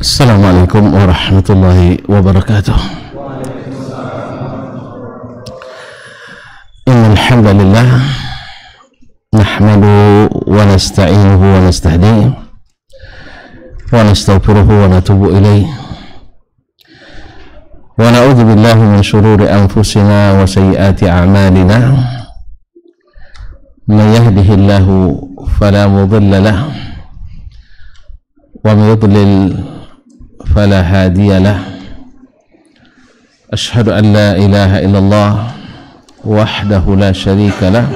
Assalamualaikum warahmatullahi wabarakatuh. Innal hamdalillah nahmadu wa nasta'inuhu wa nastahdihi wa nastaghfiruhu wa natubu ilayh wa na'udzu billahi min shururi anfusina wa sayyiati a'malina. Man yahdihillahu fala mudilla lahu wa man yudlil فلا هادي له. أشهد أن لا إله إلا الله وحده لا شريك له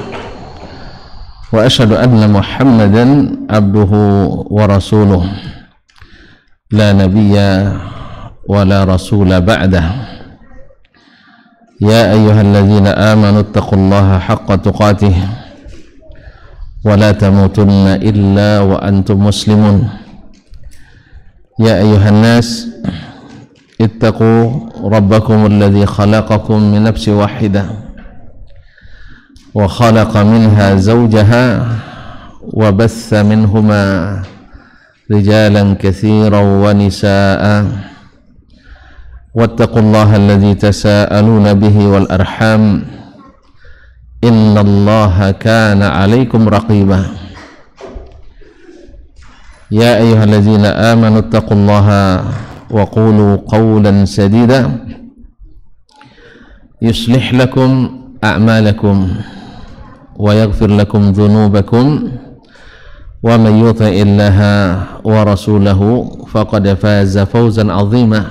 وأشهد أن محمدا عبده ورسوله لا نبي ولا رسول بعده. يا أيها الذين آمنوا اتقوا الله حق تقاته ولا تموتن إلا وأنتم مسلمون. يا أيها الناس اتقوا ربكم الذي خلقكم من نفس واحدة وخلق منها زوجها وبث منهما رجالا كثيرا ونساء واتقوا الله الذي تساءلون به والأرحام إن الله كان عليكم رقيبا. يا أيها الذين آمنوا اتقوا الله وقولوا قولا سديدا يصلح لكم أعمالكم ويغفر لكم ذنوبكم ومن يطع الله ورسوله فقد فاز فوزا عظيما.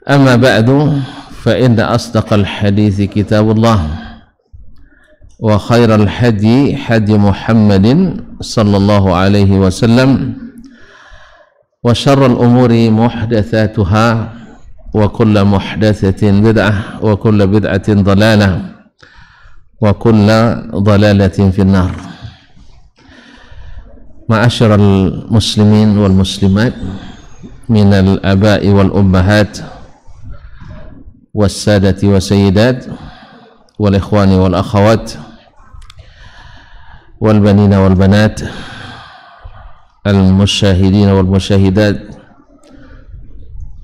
أما بعد فإن أصدق الحديث كتاب الله وخير الهدي هدي محمد صلى الله عليه وسلم وشر الأمور محدثاتها وكل محدثة بدعة وكل بدعة ضلالة وكل ضلالة في النار. معاشر المسلمين والمسلمات من الآباء والأمهات والسادة والسيدات والإخوان والأخوات والبنين والبنات المشاهدين والمشاهدات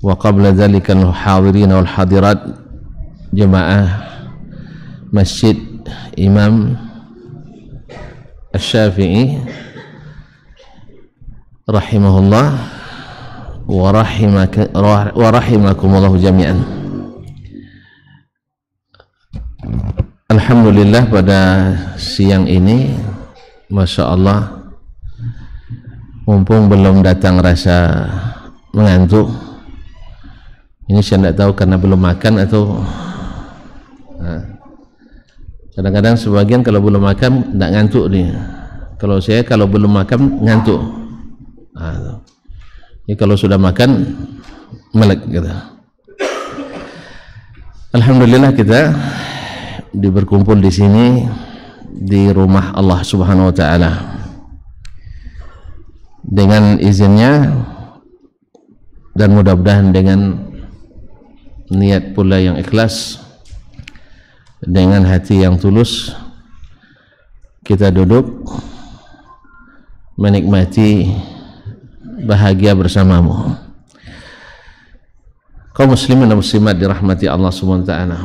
وقبل ذلك الحاضرين والحاضرات جماعة مسجد إمام الشافعي رحمه الله ورحمكم الله جميعا. Alhamdulillah pada siang ini Masya Allah, mumpung belum datang rasa mengantuk. Ini saya tidak tahu karena belum makan atau kadang-kadang sebagian kalau belum makan tidak ngantuk nih. Kalau saya kalau belum makan ngantuk. Ini kalau sudah makan melek gitu. Alhamdulillah kita berkumpul di sini di rumah Allah Subhanahu wa taala. Dengan izinnya dan mudah-mudahan dengan niat pula yang ikhlas, dengan hati yang tulus, kita duduk menikmati bahagia bersamamu. Kaum muslimin dan muslimat dirahmati Allah Subhanahu wa taala.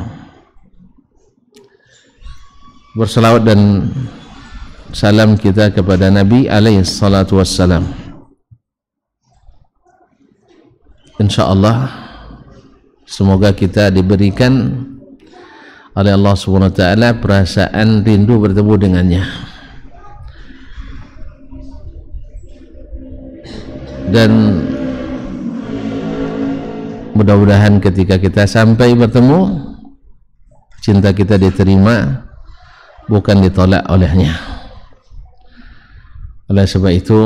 Berselawat dan salam kita kepada Nabi alaihi salatu wassalam. InsyaAllah semoga kita diberikan oleh Allah Subhanahu wa taala perasaan rindu bertemu dengannya, dan mudah-mudahan ketika kita sampai bertemu, cinta kita diterima, bukan ditolak olehnya. Oleh sebab itu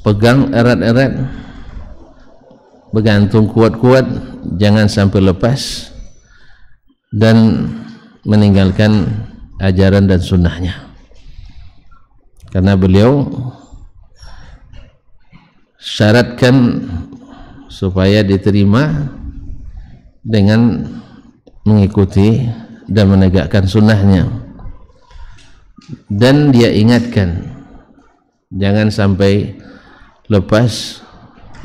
pegang erat-erat, bergantung kuat-kuat, jangan sampai lepas dan meninggalkan ajaran dan sunnahnya, karena beliau syaratkan supaya diterima dengan mengikuti dan menegakkan sunnahnya. Dan dia ingatkan jangan sampai lepas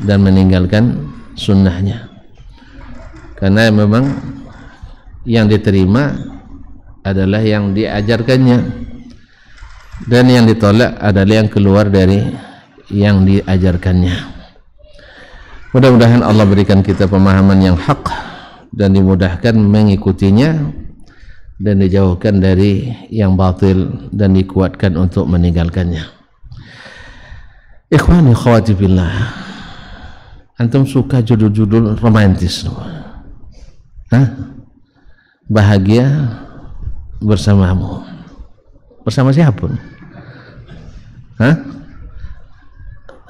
dan meninggalkan sunnahnya, karena memang yang diterima adalah yang diajarkannya dan yang ditolak adalah yang keluar dari yang diajarkannya. Mudah-mudahan Allah berikan kita pemahaman yang hak dan dimudahkan mengikutinya, dan dijauhkan dari yang batil dan dikuatkan untuk meninggalkannya. Ikhwani akhwati fillah, antum suka judul-judul romantis? Bahagia bersamamu, bersama siapapun,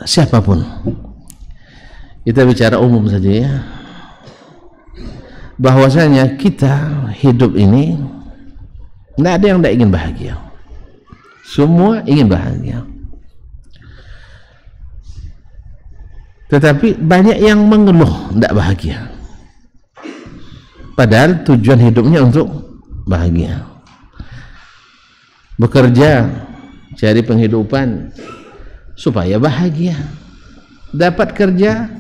siapapun. Kita bicara umum saja ya, bahwasanya kita hidup ini tidak ada yang tidak ingin bahagia, semua ingin bahagia, tetapi banyak yang mengeluh tidak bahagia, padahal tujuan hidupnya untuk bahagia. Bekerja cari penghidupan supaya bahagia, dapat kerja,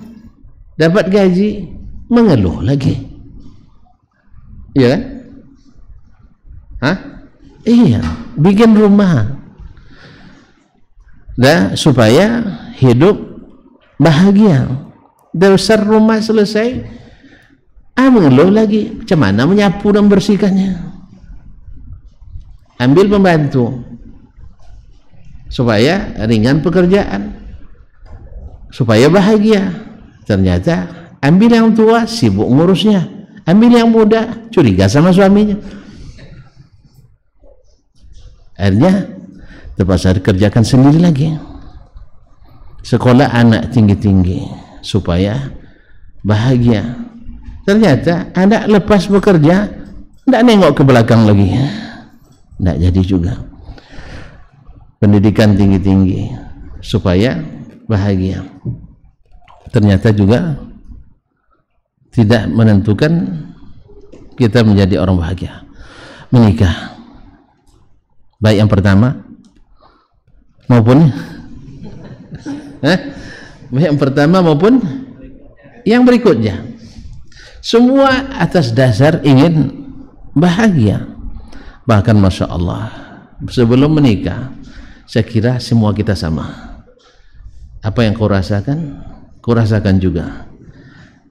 dapat gaji, mengeluh lagi, iya kan? Iya, bikin rumah supaya hidup bahagia, dasar rumah selesai, mengeluh lagi, macam mana menyapu dan bersihkannya, ambil pembantu supaya ringan pekerjaan, supaya bahagia, ternyata ambil yang tua sibuk ngurusnya, ambil yang muda curiga sama suaminya, akhirnya terpaksa dikerjakan sendiri lagi. Sekolah anak tinggi-tinggi supaya bahagia, ternyata anak lepas bekerja tidak nengok ke belakang lagi, tidak jadi juga. Pendidikan tinggi-tinggi supaya bahagia, ternyata juga tidak menentukan kita menjadi orang bahagia. Menikah, baik yang pertama maupun baik yang pertama maupun yang berikutnya, semua atas dasar ingin bahagia. Bahkan Masya Allah, sebelum menikah saya kira semua kita sama. Apa yang kau rasakan, kau rasakan juga.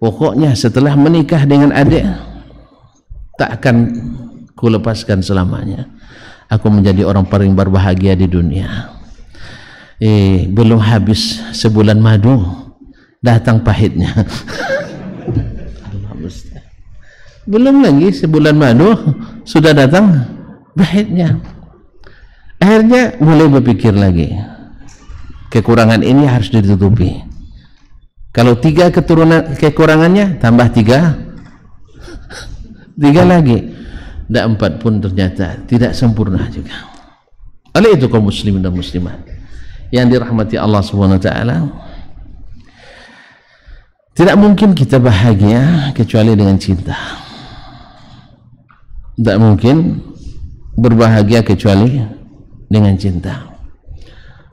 Pokoknya setelah menikah dengan adik, tak akan ku lepaskan selamanya. Aku menjadi orang paling berbahagia di dunia. Belum habis sebulan madu, datang pahitnya. Belum lagi sebulan madu, sudah datang pahitnya. Akhirnya mulai berpikir lagi, kekurangan ini harus ditutupi. Kalau 3 kekurangannya, tambah 3 lagi, dan 4 pun ternyata tidak sempurna juga. Oleh itu kaum muslimin dan muslimat yang dirahmati Allah SWT, tidak mungkin kita bahagia kecuali dengan cinta. Tidak mungkin berbahagia kecuali dengan cinta.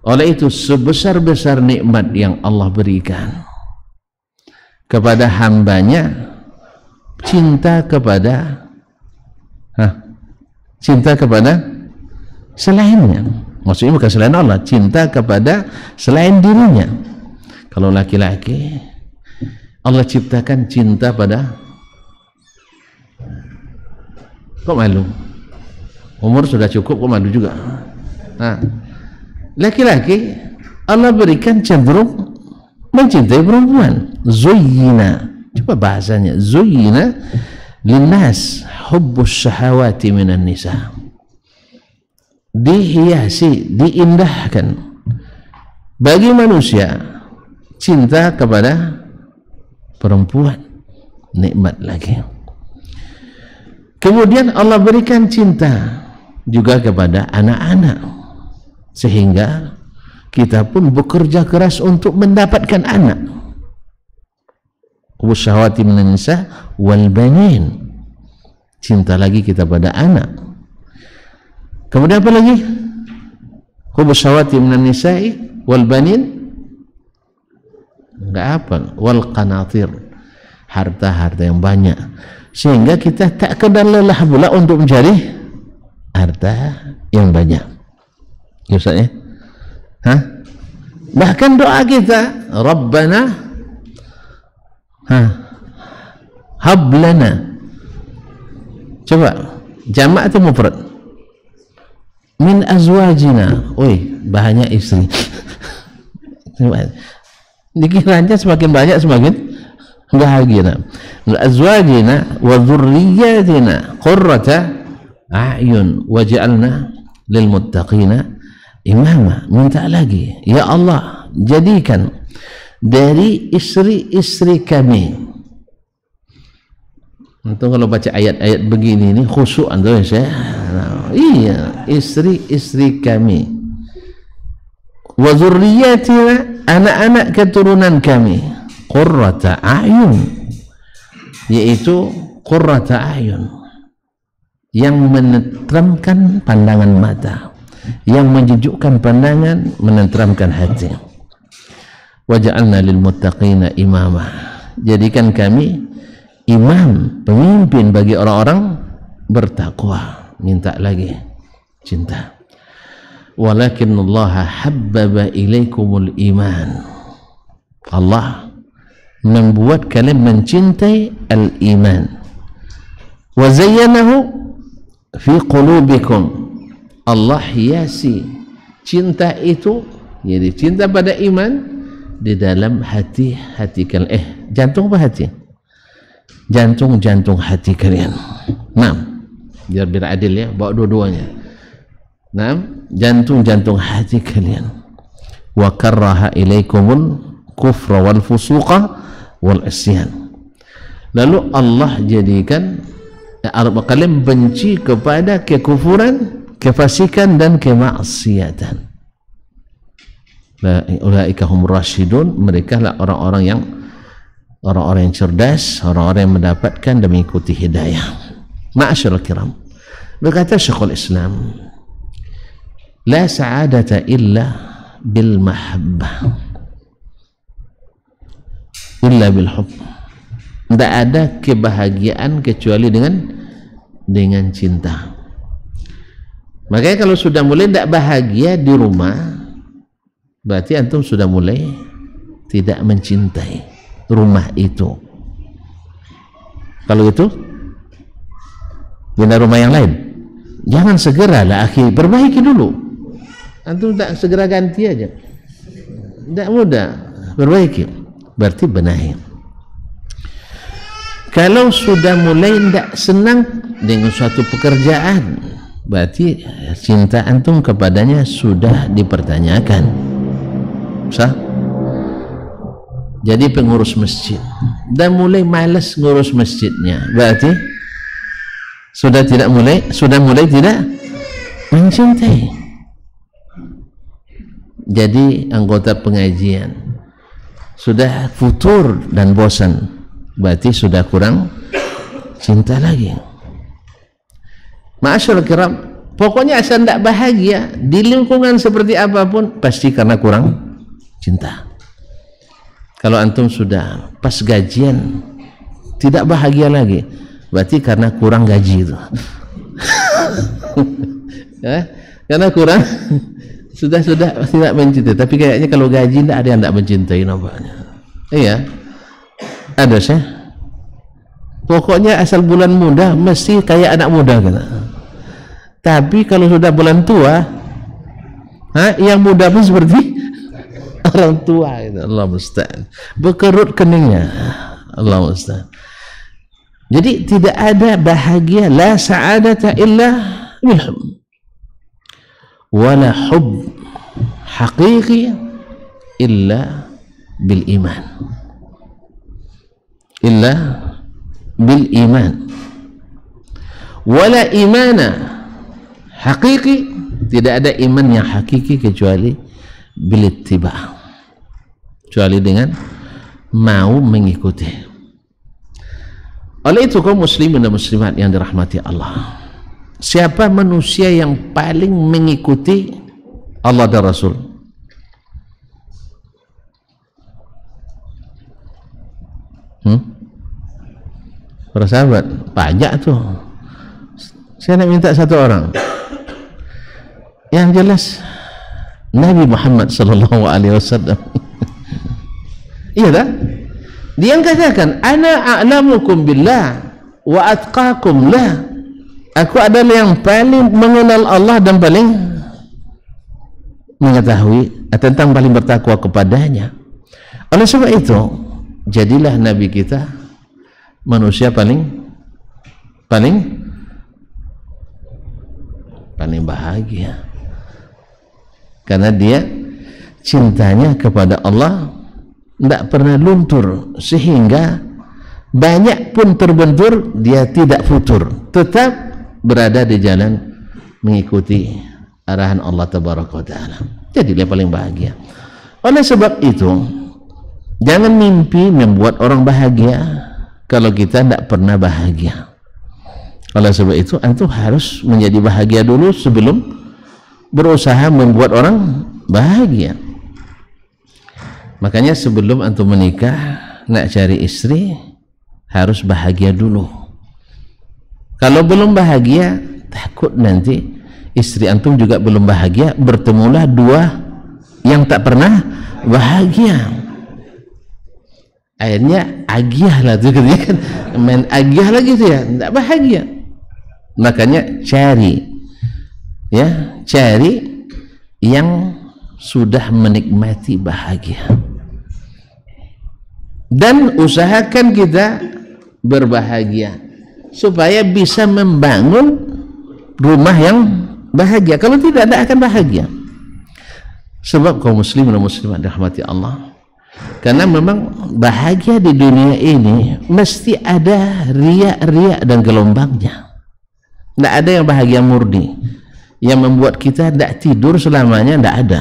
Oleh itu sebesar-besar nikmat yang Allah berikan kepada hambanya, cinta kepada selainnya. Maksudnya bukan selain Allah, cinta kepada selain dirinya. Kalau laki-laki, Allah ciptakan cinta pada, kok malu? Umur sudah cukup kok malu juga? Laki-laki Allah berikan cenderung mencintai perempuan. Zuyyina, coba bahasanya, zuyyina linnas hubbus syahawati minan nisa. Dihiasi, diindahkan bagi manusia cinta kepada perempuan, nikmat lagi. Kemudian Allah berikan cinta juga kepada anak-anak, sehingga kita pun bekerja keras untuk mendapatkan anak. Syahwati minan nisa wal banin, cinta lagi kita pada anak. Kemudian apa lagi? Syahwati minan nisa'i wal banin nggak hafal. Wal qanatir, harta-harta yang banyak, sehingga kita tak kenal lelah pula untuk mencari harta yang banyak. Ya Ustaz ya? Hah? Bahkan doa kita, Rabbana hablana, coba jamak atau mufrad? Min azwajina. Oi, banyak istri. Dikiranya semakin banyak semakin bahagia. Min azwajina wa dzurriyyatina qurrata a'yun waj'alna lil muttaqina imama. Minta lagi, ya Allah, jadikan dari istri-istri kami. Antum kalau baca ayat-ayat begini ini khusyuk antum ya. Iya, istri-istri kami. Wa dzurriyyatina, anak-anak keturunan kami. Qurrata a'yun, yaitu qurrata a'yun, yang menenteramkan pandangan mata, yang menjejukkan pandangan, menenteramkan hati. Waja'alna lil muttaqina imama, jadikan kami imam, pemimpin bagi orang-orang bertakwa. Minta lagi cinta. Walakinallaha habbaba ilaikumul iman, Allah membuat kalian mencintai al-iman. Wa zayyanahu fi qulubikum, Allah hiasi cinta itu, jadi cinta pada iman di dalam hati-hati kalian. Jantung apa hati? Jantung hati kalian. Nah, biar adil ya, bawa dua-duanya. Nah, jantung hati kalian. Wa karraha ilaikumul kufra wal fusuqa wal isyan. Lalu Allah jadikan kalian benci kepada kekufuran, kefasikan dan kemaksiatan. Ulaika humur rasyidun, mereka lah orang-orang yang cerdas, orang-orang yang mendapatkan dan mengikuti hidayah. Ma'asyiral kiram, berkata Syekhul Islam, la sa'adata illa bil mahabbah, illa bil hubb. Tidak ada kebahagiaan kecuali dengan cinta. Makanya kalau sudah mulai tidak bahagia di rumah, berarti antum sudah mulai tidak mencintai rumah itu. Kalau itu pindah rumah yang lain, jangan segera lah akhi, perbaiki dulu. Antum tak segera ganti aja, tidak mudah, perbaiki, berarti benahi. Kalau sudah mulai tidak senang dengan suatu pekerjaan, berarti cinta antum kepadanya sudah dipertanyakan. Sah? Jadi pengurus masjid dan mulai malas ngurus masjidnya, berarti sudah mulai tidak mencintai. Jadi anggota pengajian sudah futur dan bosan, berarti sudah kurang cinta lagi. Ma'asyiral kiram, pokoknya asal tidak bahagia di lingkungan seperti apapun, pasti karena kurang cinta. Kalau antum sudah pas gajian tidak bahagia lagi, berarti karena kurang gaji itu. Ya, karena kurang sudah tidak mencintai. Tapi kayaknya kalau gaji tidak ada yang tidak mencintai nampaknya. Iya, ada sih. Pokoknya asal bulan muda mesti kayak anak muda kata. Tapi kalau sudah bulan tua, yang muda pun seperti orang tua gitu. Allah musta'an, berkerut keningnya. Allah musta'an. Jadi tidak ada bahagia, la sa'adata illa bil hubb, wala hubb haqiqi illa bil iman, illa bil iman, wala imana haqiqi, tidak ada iman yang hakiki kecuali bil ittiba', kecuali dengan mau mengikuti. Oleh itu kaum muslimin dan muslimat yang dirahmati Allah, siapa manusia yang paling mengikuti Allah dan Rasul? Para sahabat, pajak tuh. Saya nak minta satu orang. Yang jelas Nabi Muhammad sallallahu alaihi wasallam. Iya tak? Dia yang katakan, ana a'lamukum billah wa atqakum lah. Aku adalah yang paling mengenal Allah dan paling mengetahui tentang paling bertakwa kepadanya. Oleh sebab itu, jadilah Nabi kita manusia paling bahagia, karena dia cintanya kepada Allah tidak pernah luntur, sehingga banyak pun terbentur dia tidak futur, tetap berada di jalan mengikuti arahan Allah Tabaraka wa Ta'ala. Jadi dia paling bahagia. Oleh sebab itu, jangan mimpi membuat orang bahagia kalau kita tidak pernah bahagia. Oleh sebab itu, antum harus menjadi bahagia dulu sebelum berusaha membuat orang bahagia. Makanya sebelum antum menikah, nak cari istri, harus bahagia dulu. Kalau belum bahagia, takut nanti istri antum juga belum bahagia, bertemulah dua yang tak pernah bahagia. Akhirnya agiah lah tuh, kan main agiah lagi tuh ya, tidak bahagia. Makanya cari yang sudah menikmati bahagia, dan usahakan kita berbahagia supaya bisa membangun rumah yang bahagia. Kalau tidak akan bahagia. Sebab kaum muslimin dan muslimat dirahmati Allah, karena memang bahagia di dunia ini mesti ada riak-riak dan gelombangnya. Tidak ada yang bahagia murni yang membuat kita tidak tidur selamanya, tidak ada.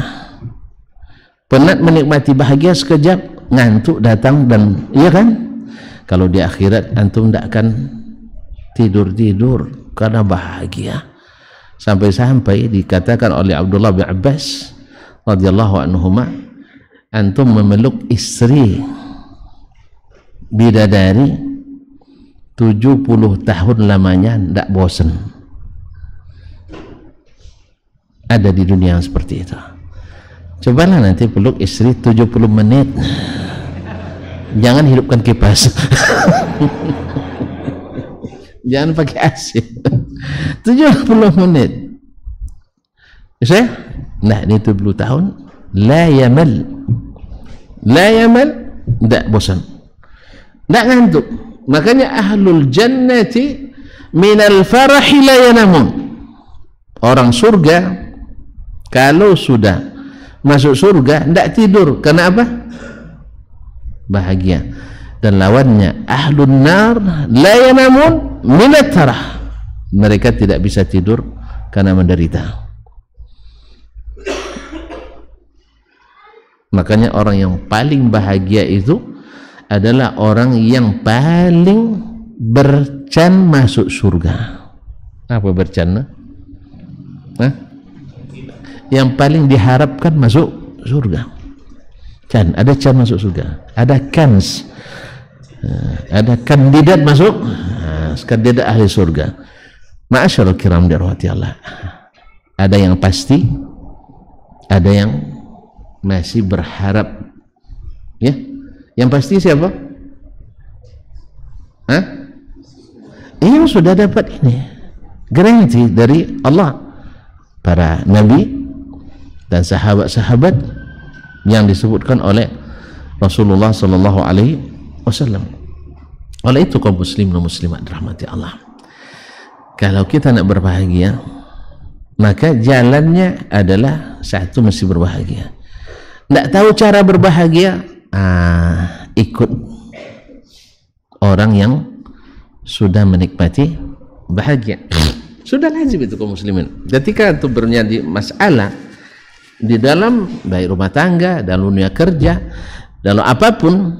Penat menikmati bahagia sekejap, ngantuk datang, dan iya kan, kalau di akhirat antum tidak akan tidur karena bahagia. Sampai-sampai dikatakan oleh Abdullah bin Abbas radhiyallahu anhuma, antum memeluk istri bidadari 70 tahun lamanya tidak bosan. Ada di dunia yang seperti itu. Cobalah nanti peluk istri 70 menit, jangan hidupkan kipas. Jangan pakai AC. 70 menit. Saya nah ini 70 tahun la yamal, tidak bosan, tidak ngantuk. Makanya ahlul jannati minal farahi la yanamun. Orang surga kalau sudah masuk surga tidak tidur. Karena apa? Bahagia. Dan lawannya ahlun nar la yanamun minat tarah. Mereka tidak bisa tidur karena menderita. Makanya orang yang paling bahagia itu adalah orang yang paling bercan masuk surga. Apa bercan? Yang paling diharapkan masuk surga. Can, ada can masuk surga. Ada kans, ada kandidat masuk, kandidat ahli surga. Ma'asyarul kiram dirahmati Allah. Ada yang pasti, ada yang masih berharap. Ya, yang pasti siapa? Yang sudah dapat ini garansi dari Allah, para nabi dan sahabat-sahabat yang disebutkan oleh Rasulullah sallallahu alaihi wasallam. Oleh itu kaum muslim dan muslimat dirahmati Allah, kalau kita nak berbahagia, maka jalannya adalah satu, mesti berbahagia. Tidak tahu cara berbahagia, ikut orang yang sudah menikmati bahagia. Sudah lazim itu kaum muslimin. Ketika itu bernyadi masalah di dalam baik rumah tangga, dalam dunia kerja, dalam apapun,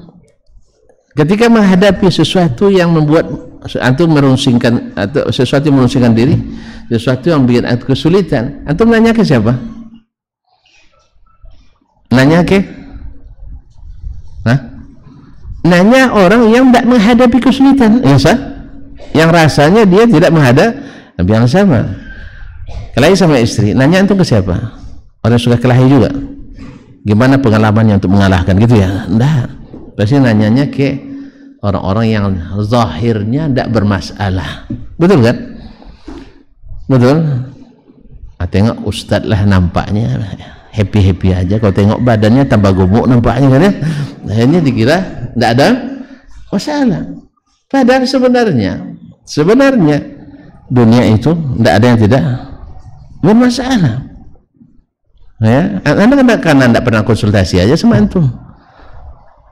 ketika menghadapi sesuatu yang membuat antum merungsingkan, atau sesuatu yang merungsingkan diri, sesuatu yang bikin antum kesulitan, antum nanya ke siapa? Nanya ke nanya orang yang tidak menghadapi kesulitan, ya sah? Yang rasanya dia tidak menghadapi yang sama. Kelahi sama istri, nanya itu ke siapa? Orang suka kelahi juga. Gimana pengalamannya untuk mengalahkan gitu ya? Enggak. Pasti nanyanya ke orang-orang yang zahirnya tidak bermasalah. Betul kan? Betul. Tengok ustadz lah nampaknya happy-happy aja, kalau tengok badannya tambah gemuk nampaknya kan ya. Akhirnya dikira tidak ada masalah. Padahal sebenarnya dunia itu tidak ada yang tidak bermasalah. Ya, anda karena tidak pernah konsultasi aja sama antum.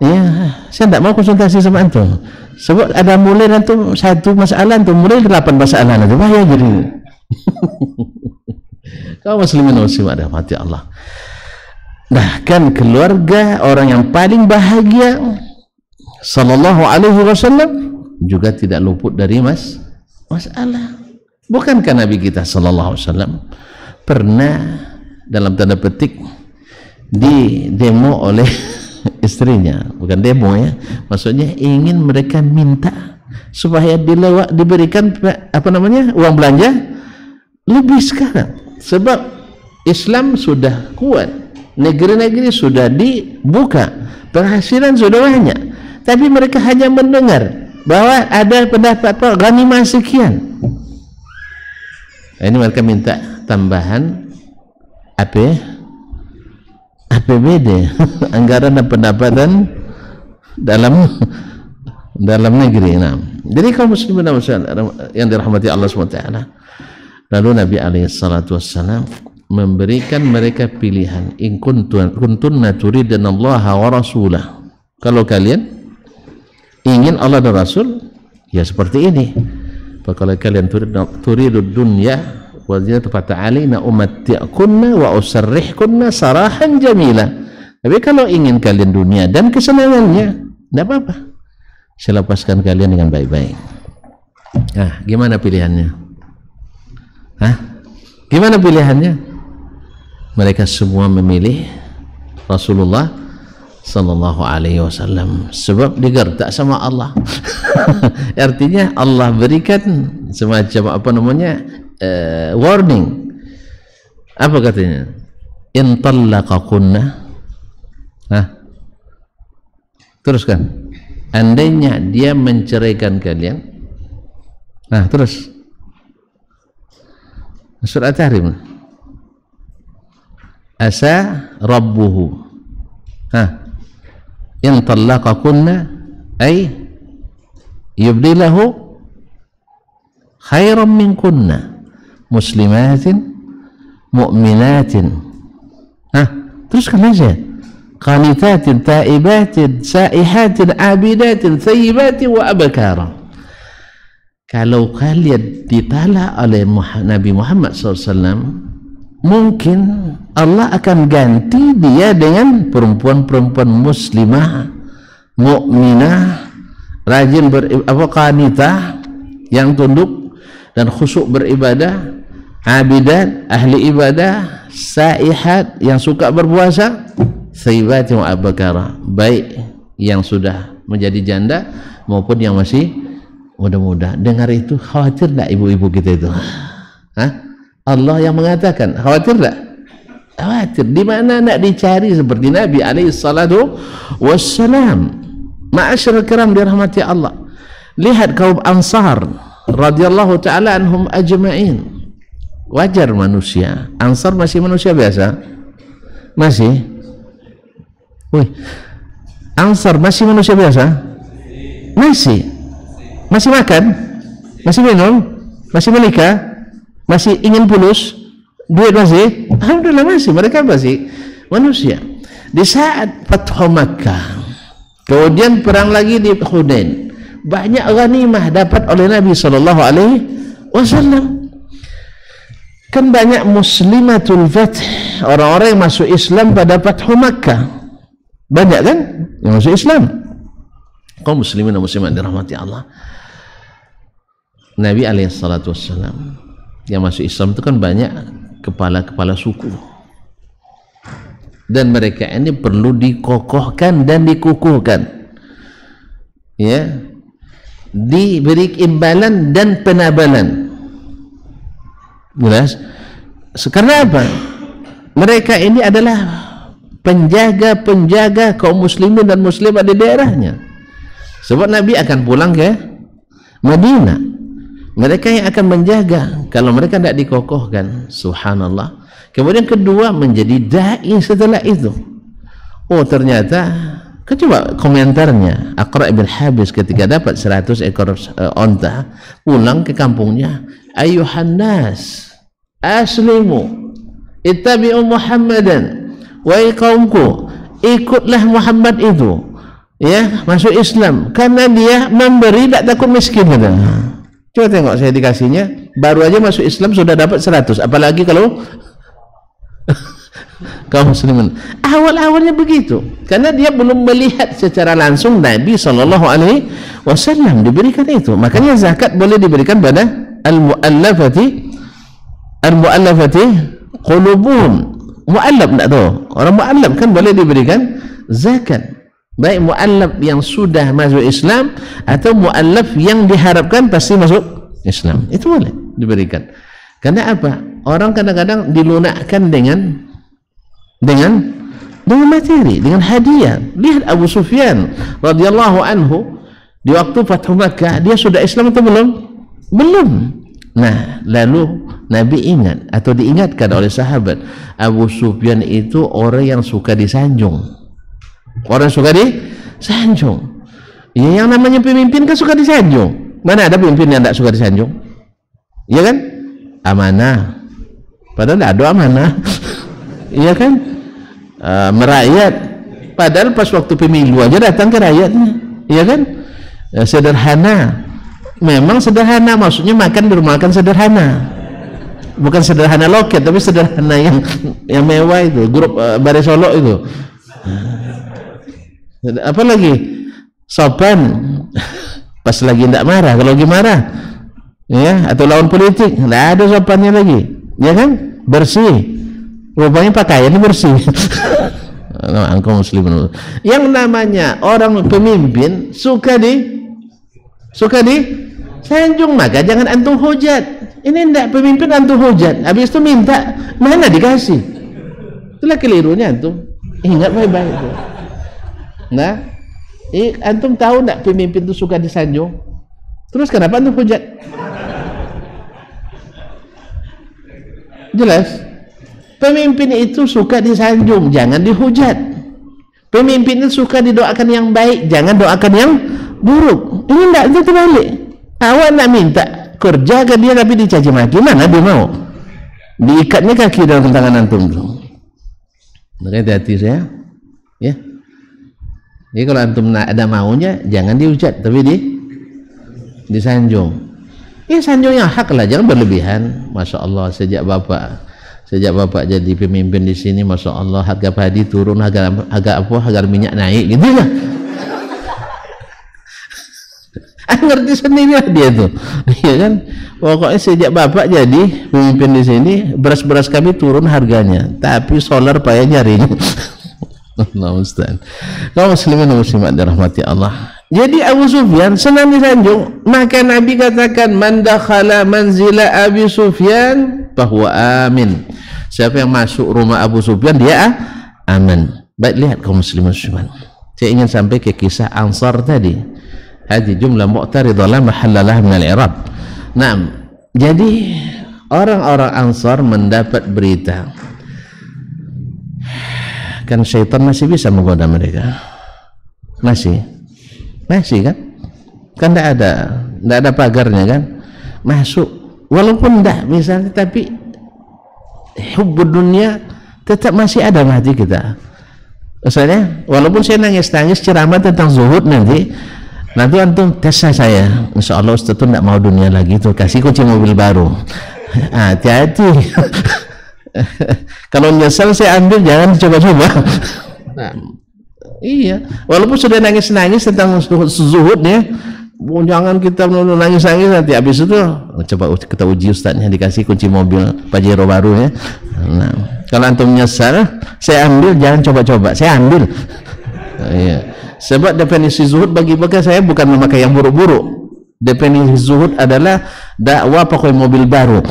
Ya, saya tidak mau konsultasi sama antum. Sebab ada mulai antum satu masalah, antum mulai 8 masalah nanti bahaya jadi. Kau muslimin muslimat rahmati Allah. Bahkan keluarga orang yang paling bahagia sallallahu alaihi wasallam juga tidak luput dari masalah. Bukankah Nabi kita sallallahu alaihi wasallam pernah dalam tanda petik di demo oleh istrinya, bukan demo ya, maksudnya ingin mereka minta supaya diberikan apa namanya uang belanja lebih sekarang. Sebab Islam sudah kuat, negeri-negeri sudah dibuka, penghasilan sudah banyak, tapi mereka hanya mendengar bahwa ada pendapat ghanimah sekian. Ini mereka minta tambahan APBD, anggaran dan pendapatan dalam negeri. Nah, jadi kaum muslimin yang dirahmati Allah SWT, lalu Nabi SAW memberikan mereka pilihan, in kuntunna turidna Allah wa rasulah, kalau kalian ingin Allah dan Rasul ya seperti ini. Kalau kalian turidud dunya wa zinata fata'alina umatti'kunna wa usarrihkunna sarahan jamila. Tapi kalau ingin kalian dunia dan kesenangannya, tidak apa-apa, saya lepaskan kalian dengan baik-baik. Nah, gimana pilihannya? Gimana pilihannya? Mereka semua memilih Rasulullah sallallahu alaihi wasallam, sebab digertak sama Allah. Artinya Allah berikan semacam apa namanya warning. Apa katanya? In talaqakunna. Teruskan. Andainya dia menceraikan kalian. Terus Surat Tahrim, asa rabbuhu in talaqakunna ay yubdilahu khairan minkunna muslimatin mu'minatin. Teruskan aja, qanitatin taibatin saihatin abidatin thayyibatin wa abkara. Kalau kalian ditalak oleh Nabi Muhammad SAW, mungkin Allah akan ganti dia dengan perempuan-perempuan muslimah, mukminah, rajin qanitah, yang tunduk dan khusyuk beribadah, abidat, ahli ibadah, saihat, yang suka berpuasa, thayyibatin wa abkara, baik yang sudah menjadi janda maupun yang masih muda-muda. Dengar itu, khawatir tak ibu-ibu kita itu? Allah yang mengatakan, khawatir tak? Khawatir. Di mana nak dicari seperti Nabi alaihi salatu wassalam? Ma'asyarul kiram dirahmati Allah. Lihat kaum Ansar radhiyallahu taala anhum ajma'in. Wajar manusia. Ansar masih manusia biasa? Masih? Ansar masih manusia biasa? Masih. Masih makan, masih minum, masih menikah, masih ingin pulus, duit masih, alhamdulillah masih, mereka masih manusia. Di saat Fathu Makkah, kemudian perang lagi di Hunain, banyak ghanimah dapat oleh Nabi SAW. Kan banyak muslimatul fath, orang-orang yang masuk Islam pada Fathu Makkah, banyak kan yang masuk Islam. Kaum muslimin dan muslimat dirahmati Allah. Nabi alaihissalatu wassalam yang masuk Islam itu kan banyak kepala-kepala suku, dan mereka ini perlu dikokohkan dan dikukuhkan. ya, diberi imbalan dan penabalan. Jelas? Karena apa? Mereka ini adalah penjaga-penjaga kaum muslimin dan muslimat di daerahnya. Sebab Nabi akan pulang ke Madinah. Mereka yang akan menjaga. Kalau mereka tidak dikokohkan, subhanallah. Kemudian kedua, menjadi dai setelah itu. Oh, ternyata, coba komentarnya Aqra' bin Habis ketika dapat 100 ekor onta, pulang ke kampungnya. Ayuhan nas, aslimu, ittabi'u Muhammadan. Wahai kaumku, ikutlah Muhammad itu, ya, masuk Islam, karena dia memberi, tidak takut miskin. Coba tengok, saya dikasihnya baru aja masuk Islam sudah dapat 100, apalagi kalau kaum muslimin. Awal-awalnya begitu, karena dia belum melihat secara langsung Nabi SAW diberikan itu. Makanya zakat boleh diberikan pada al-mu'allafati qulubun. Mu'allaf tidak tahu, orang mu'allaf kan boleh diberikan zakat, baik mu'allaf yang sudah masuk Islam atau mu'allaf yang diharapkan pasti masuk Islam, itu boleh diberikan. Karena apa? Orang kadang-kadang dilunakkan dengan materi, dengan hadiah. Lihat Abu Sufyan radhiyallahu anhu di waktu Fathu Makkah, dia sudah Islam atau belum? Belum. Nah, lalu Nabi ingat atau diingatkan oleh sahabat, Abu Sufyan itu orang yang suka disanjung. Orang suka disanjung. Ya, yang namanya pemimpin kan suka disanjung. Mana ada pemimpin yang tidak suka disanjung? Iya kan? Amanah. Padahal tidak ada amanah. Iya kan? Merakyat. Padahal pas waktu pemilu aja datang ke rakyatnya. Iya kan? Sederhana. Memang sederhana, maksudnya makan di rumah makan sederhana, bukan sederhana loket, tapi sederhana yang mewah itu, grup Bare Solo itu. Apa lagi? Sopan, pas lagi tidak marah. Kalau lagi marah, ya, atau lawan politik, tidak ada sopannya lagi, ya kan? Bersih, rupanya pakaiannya bersih. Engkau muslim. Yang namanya orang pemimpin suka di sanjung, maka jangan antum hujat. Ini ndak pemimpin antum hujat, habis itu minta, mana dikasih. Itulah kelirunya antum. Ingat baik-baik itu. Nah, antum tahu ndak pemimpin itu suka disanjung? Terus kenapa antum hujat? Jelas? Pemimpin itu suka disanjung, jangan dihujat. Pemimpin itu suka didoakan yang baik, jangan doakan yang buruk. Ini ndak, itu terbalik. Awak nak minta kerja ke dia tapi dicaci maki, mana dia mau? Diikatnya kaki dalam tangan antum tu. Hati-hati saya, ya. Jadi kalau antum ada maunya, jangan dihujat, tapi disanjung. Ya, sanjung yang hak lah, jangan berlebihan. Masya Allah, sejak bapak jadi pemimpin di sini, masya Allah, harga padi turun, harga minyak naik, gitu ya. Ngerti sendiri lah dia tuh, iya kan? Pokoknya sejak bapak jadi pemimpin di sini, beras kami turun harganya, tapi solar payah nyarinya. Allah Ustaz. Kaum muslimin dan muslimat dirahmati Allah. Jadi Abu Sufyan senang disanjung, maka Nabi katakan, man dakhala manzila Abi Sufyan fahuwa amin. Siapa yang masuk rumah Abu Sufyan, dia aman. Baik, lihat kaum muslimin muslimat. Saya ingin sampai ke kisah Ansar tadi. Hadi jumlah mu'taridah la mahallalah min al-i'rab. Nah, jadi orang-orang Ansar mendapat berita, kan syaitan masih bisa menggoda mereka, masih kan tidak ada pagarnya kan, masuk walaupun tidak misalnya, tapi hubbud dunia tetap masih ada di hati kita. Misalnya walaupun saya nangis ceramah tentang zuhud, nanti antum tes saya, insya Allah Ustaz itu tidak mau dunia lagi, tuh kasih kunci mobil baru. Hati-hati. Kalau nyesal saya ambil, jangan coba-coba. Nah, iya, walaupun sudah nangis-nangis tentang zuhudnya, jangan kita nangis-nangis, nanti habis itu coba kita uji Ustaznya, dikasih kunci mobil Pajero baru ya. Nah, kalau antum nyesal saya ambil, jangan coba-coba, saya ambil. Iya. Sebab definisi zuhud bagi saya bukan memakai yang buruk-buruk. Definisi zuhud adalah dakwah pakai mobil baru.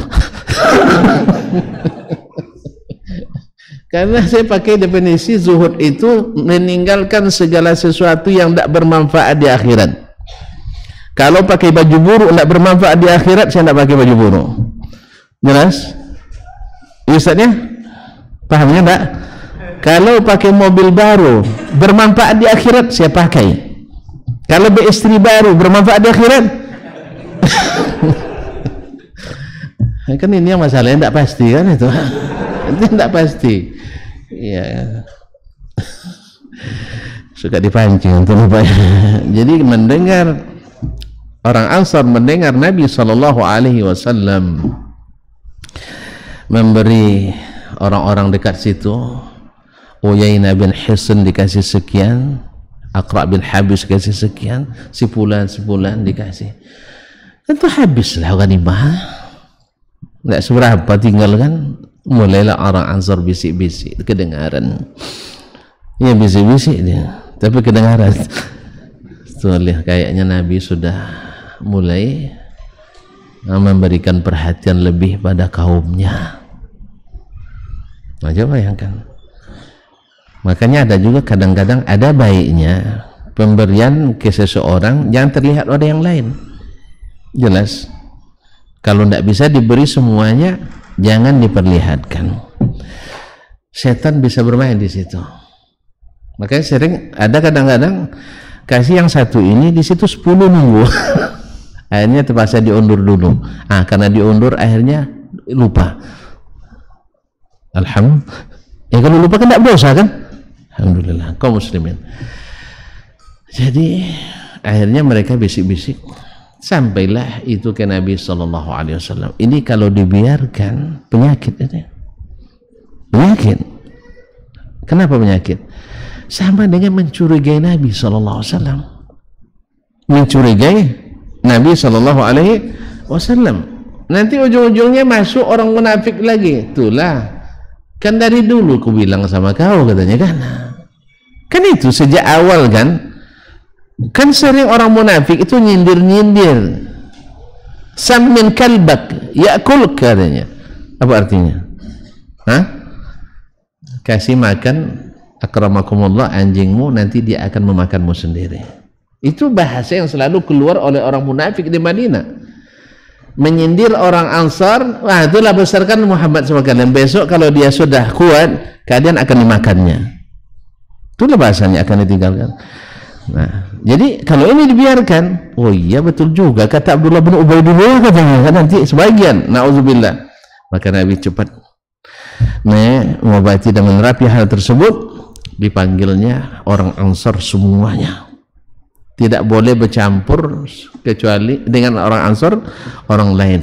Karena saya pakai definisi zuhud itu meninggalkan segala sesuatu yang tidak bermanfaat di akhirat. Kalau pakai baju buruk tidak bermanfaat di akhirat, saya tidak pakai baju buruk. Jelas? Ustaznya? Pahamnya tak? Kalau pakai mobil baru bermanfaat di akhirat, saya pakai. Kalau beristri baru bermanfaat di akhirat, kan ini yang masalahnya tidak pasti kan itu. Itu tidak pasti. Ya. Suka dipancing untuk lupa. Jadi mendengar orang Ansar mendengar Nabi SAW memberi orang-orang dekat situ, Uyainah bin Hisn dikasih sekian, Aqra bin Habis dikasih sekian, sebulan dikasih, tentu habislah ghanimah, tidak seberapa tinggal kan. Mulailah orang Ansar bisik-bisik, kedengaran ya, bisik-bisik dia, tapi kedengaran. Tuh, kayaknya Nabi sudah mulai memberikan perhatian lebih pada kaumnya. Nah, coba bayangkan. Makanya ada juga kadang-kadang ada baiknya pemberian ke seseorang jangan terlihat oleh yang lain. Jelas. Kalau tidak bisa diberi semuanya, jangan diperlihatkan. Setan bisa bermain di situ. Makanya sering ada kadang-kadang kasih yang satu ini di situ 10 nunggu. Akhirnya terpaksa diundur dulu. Karena diundur akhirnya lupa. Alhamdulillah. Ya kalau lupa kan tidak dosa kan? Alhamdulillah, kaum muslimin. Jadi akhirnya mereka bisik-bisik, sampailah itu ke Nabi SAW. Ini kalau dibiarkan penyakit ini. Penyakit. Kenapa penyakit? Sama dengan mencurigai Nabi SAW. Mencurigai Nabi SAW. Nanti ujung-ujungnya masuk orang munafik lagi. Itulah. Kan dari dulu ku bilang sama kau, katanya kan. Kan itu sejak awal kan. Kan sering orang munafik itu nyindir-nyindir. Sammin kalbak ya'kul, katanya. Apa artinya? Kasih makan akramakumullah anjingmu, nanti dia akan memakanmu sendiri. Itu bahasa yang selalu keluar oleh orang munafik di Madinah. Menyindir orang Ansar, wah itulah besarkan Muhammad sama kalian. Besok kalau dia sudah kuat, kalian akan dimakannya. Itulah bahasanya, akan ditinggalkan. Nah, jadi kalau ini dibiarkan, oh iya betul juga kata Abdullah bin Ubaidillah, katanya kan nanti sebagian, na'udzubillah. Maka Nabi cepat mengobati dan menerapi hal tersebut. Dipanggilnya orang Ansar semuanya. Tidak boleh bercampur kecuali dengan orang Ansar, orang lain.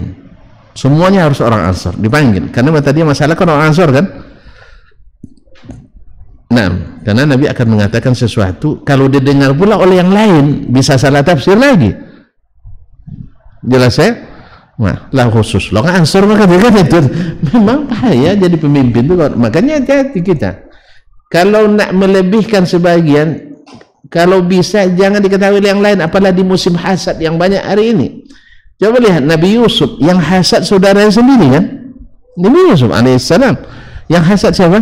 Semuanya harus orang Ansar dipanggil. Karena tadi masalah kan orang Ansar kan. Nah, karena Nabi akan mengatakan sesuatu, kalau didengar pula oleh yang lain bisa salah tafsir lagi. Jelas ya? Nah, lah khusus lo kan Ansar, maka itu memang bahaya jadi pemimpin itu. Makanya hati-hati kita. Kalau nak melebihkan sebagian, kalau bisa jangan diketahui yang lain, apalagi di musim hasad yang banyak hari ini. Coba lihat Nabi Yusuf yang hasad saudaranya sendiri kan. Nabi Yusuf alaihissalam yang hasad siapa?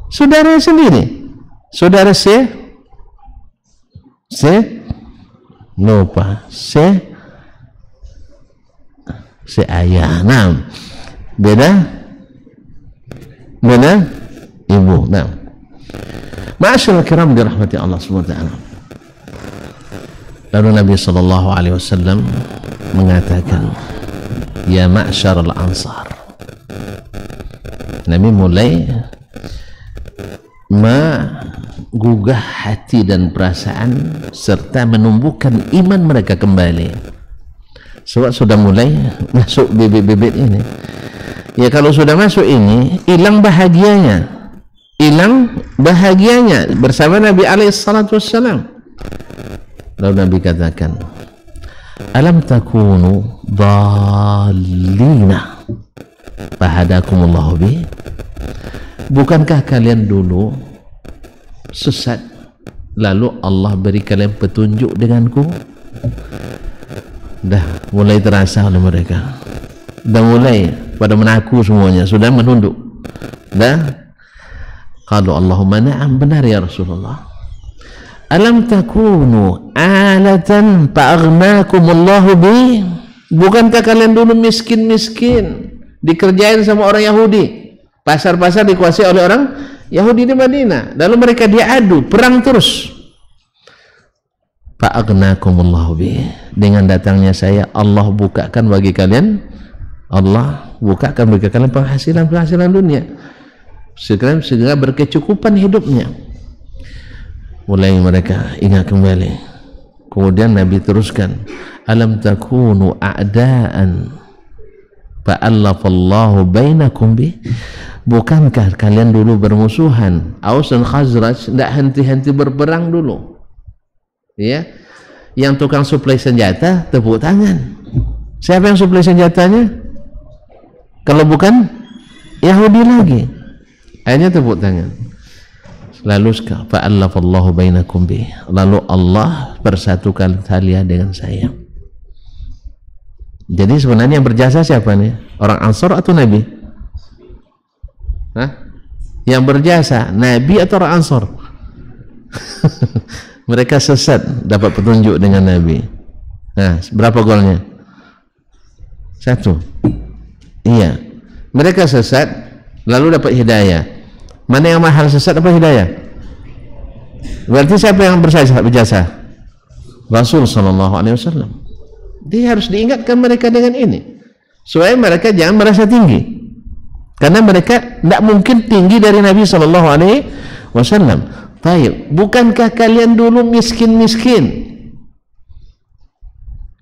Saudara sendiri. Saudara lupa ayah. Nah, beda ibu. Nah, ma'asyarul kiram dirahmati Allah SWT. Lalu Nabi SAW mengatakan, ya ma'asyarul ansar. Nabi mulai menggugah hati dan perasaan serta menumbuhkan iman mereka kembali. Sebab sudah mulai masuk bibit-bibit ini. Ya kalau sudah masuk ini, hilang bahagianya. Bersama Nabi SAW. Lalu Nabi katakan, alam takunu dhalina fahadakumullahu bi. Bukankah kalian dulu sesat lalu Allah beri kalian petunjuk denganku. Dah mulai terasa oleh mereka, dah mulai pada menaku semuanya, sudah menunduk. Dah kalau Allahumma na'am, benar ya Rasulullah. Alam takunu alatan fa'aghnakumullahu bi, bukankah kalian dulu miskin-miskin, dikerjain sama orang Yahudi, pasar-pasar dikuasai oleh orang Yahudi di Madinah, lalu mereka diadu perang terus. Fa'aghnakumullahu bi, dengan datangnya saya Allah bukakan bagi kalian, Allah bukakan bagi kalian penghasilan dunia, segera berkecukupan hidupnya. Mulai mereka ingat kembali. Kemudian Nabi teruskan, alam takunu a'daan fa'allafallahu bainakum bi, bukankah kalian dulu bermusuhan, Aus dan Khazraj, tidak henti-henti berperang dulu ya. Yang tukang suplai senjata tepuk tangan. Siapa yang suplai senjatanya? Kalau bukan Yahudi lagi, akhirnya tepuk tangan. Lalu fa'allafallahu bainakum bi, lalu Allah persatukan kalian dengan saya. Jadi sebenarnya yang berjasa siapa nih? Orang Ansar atau Nabi? Hah? Yang berjasa Nabi atau orang Ansar? Mereka sesat, dapat petunjuk dengan Nabi. Nah, berapa golnya? 1. Iya, mereka sesat lalu dapat hidayah. Mana yang mahal, sesat apa hidayah? Berarti siapa yang berjasa? Rasul sallallahu alaihi wasallam. Dia harus diingatkan mereka dengan ini supaya mereka jangan merasa tinggi, karena mereka tidak mungkin tinggi dari Nabi sallallahu alaihi wasallam. Baik, bukankah kalian dulu miskin-miskin,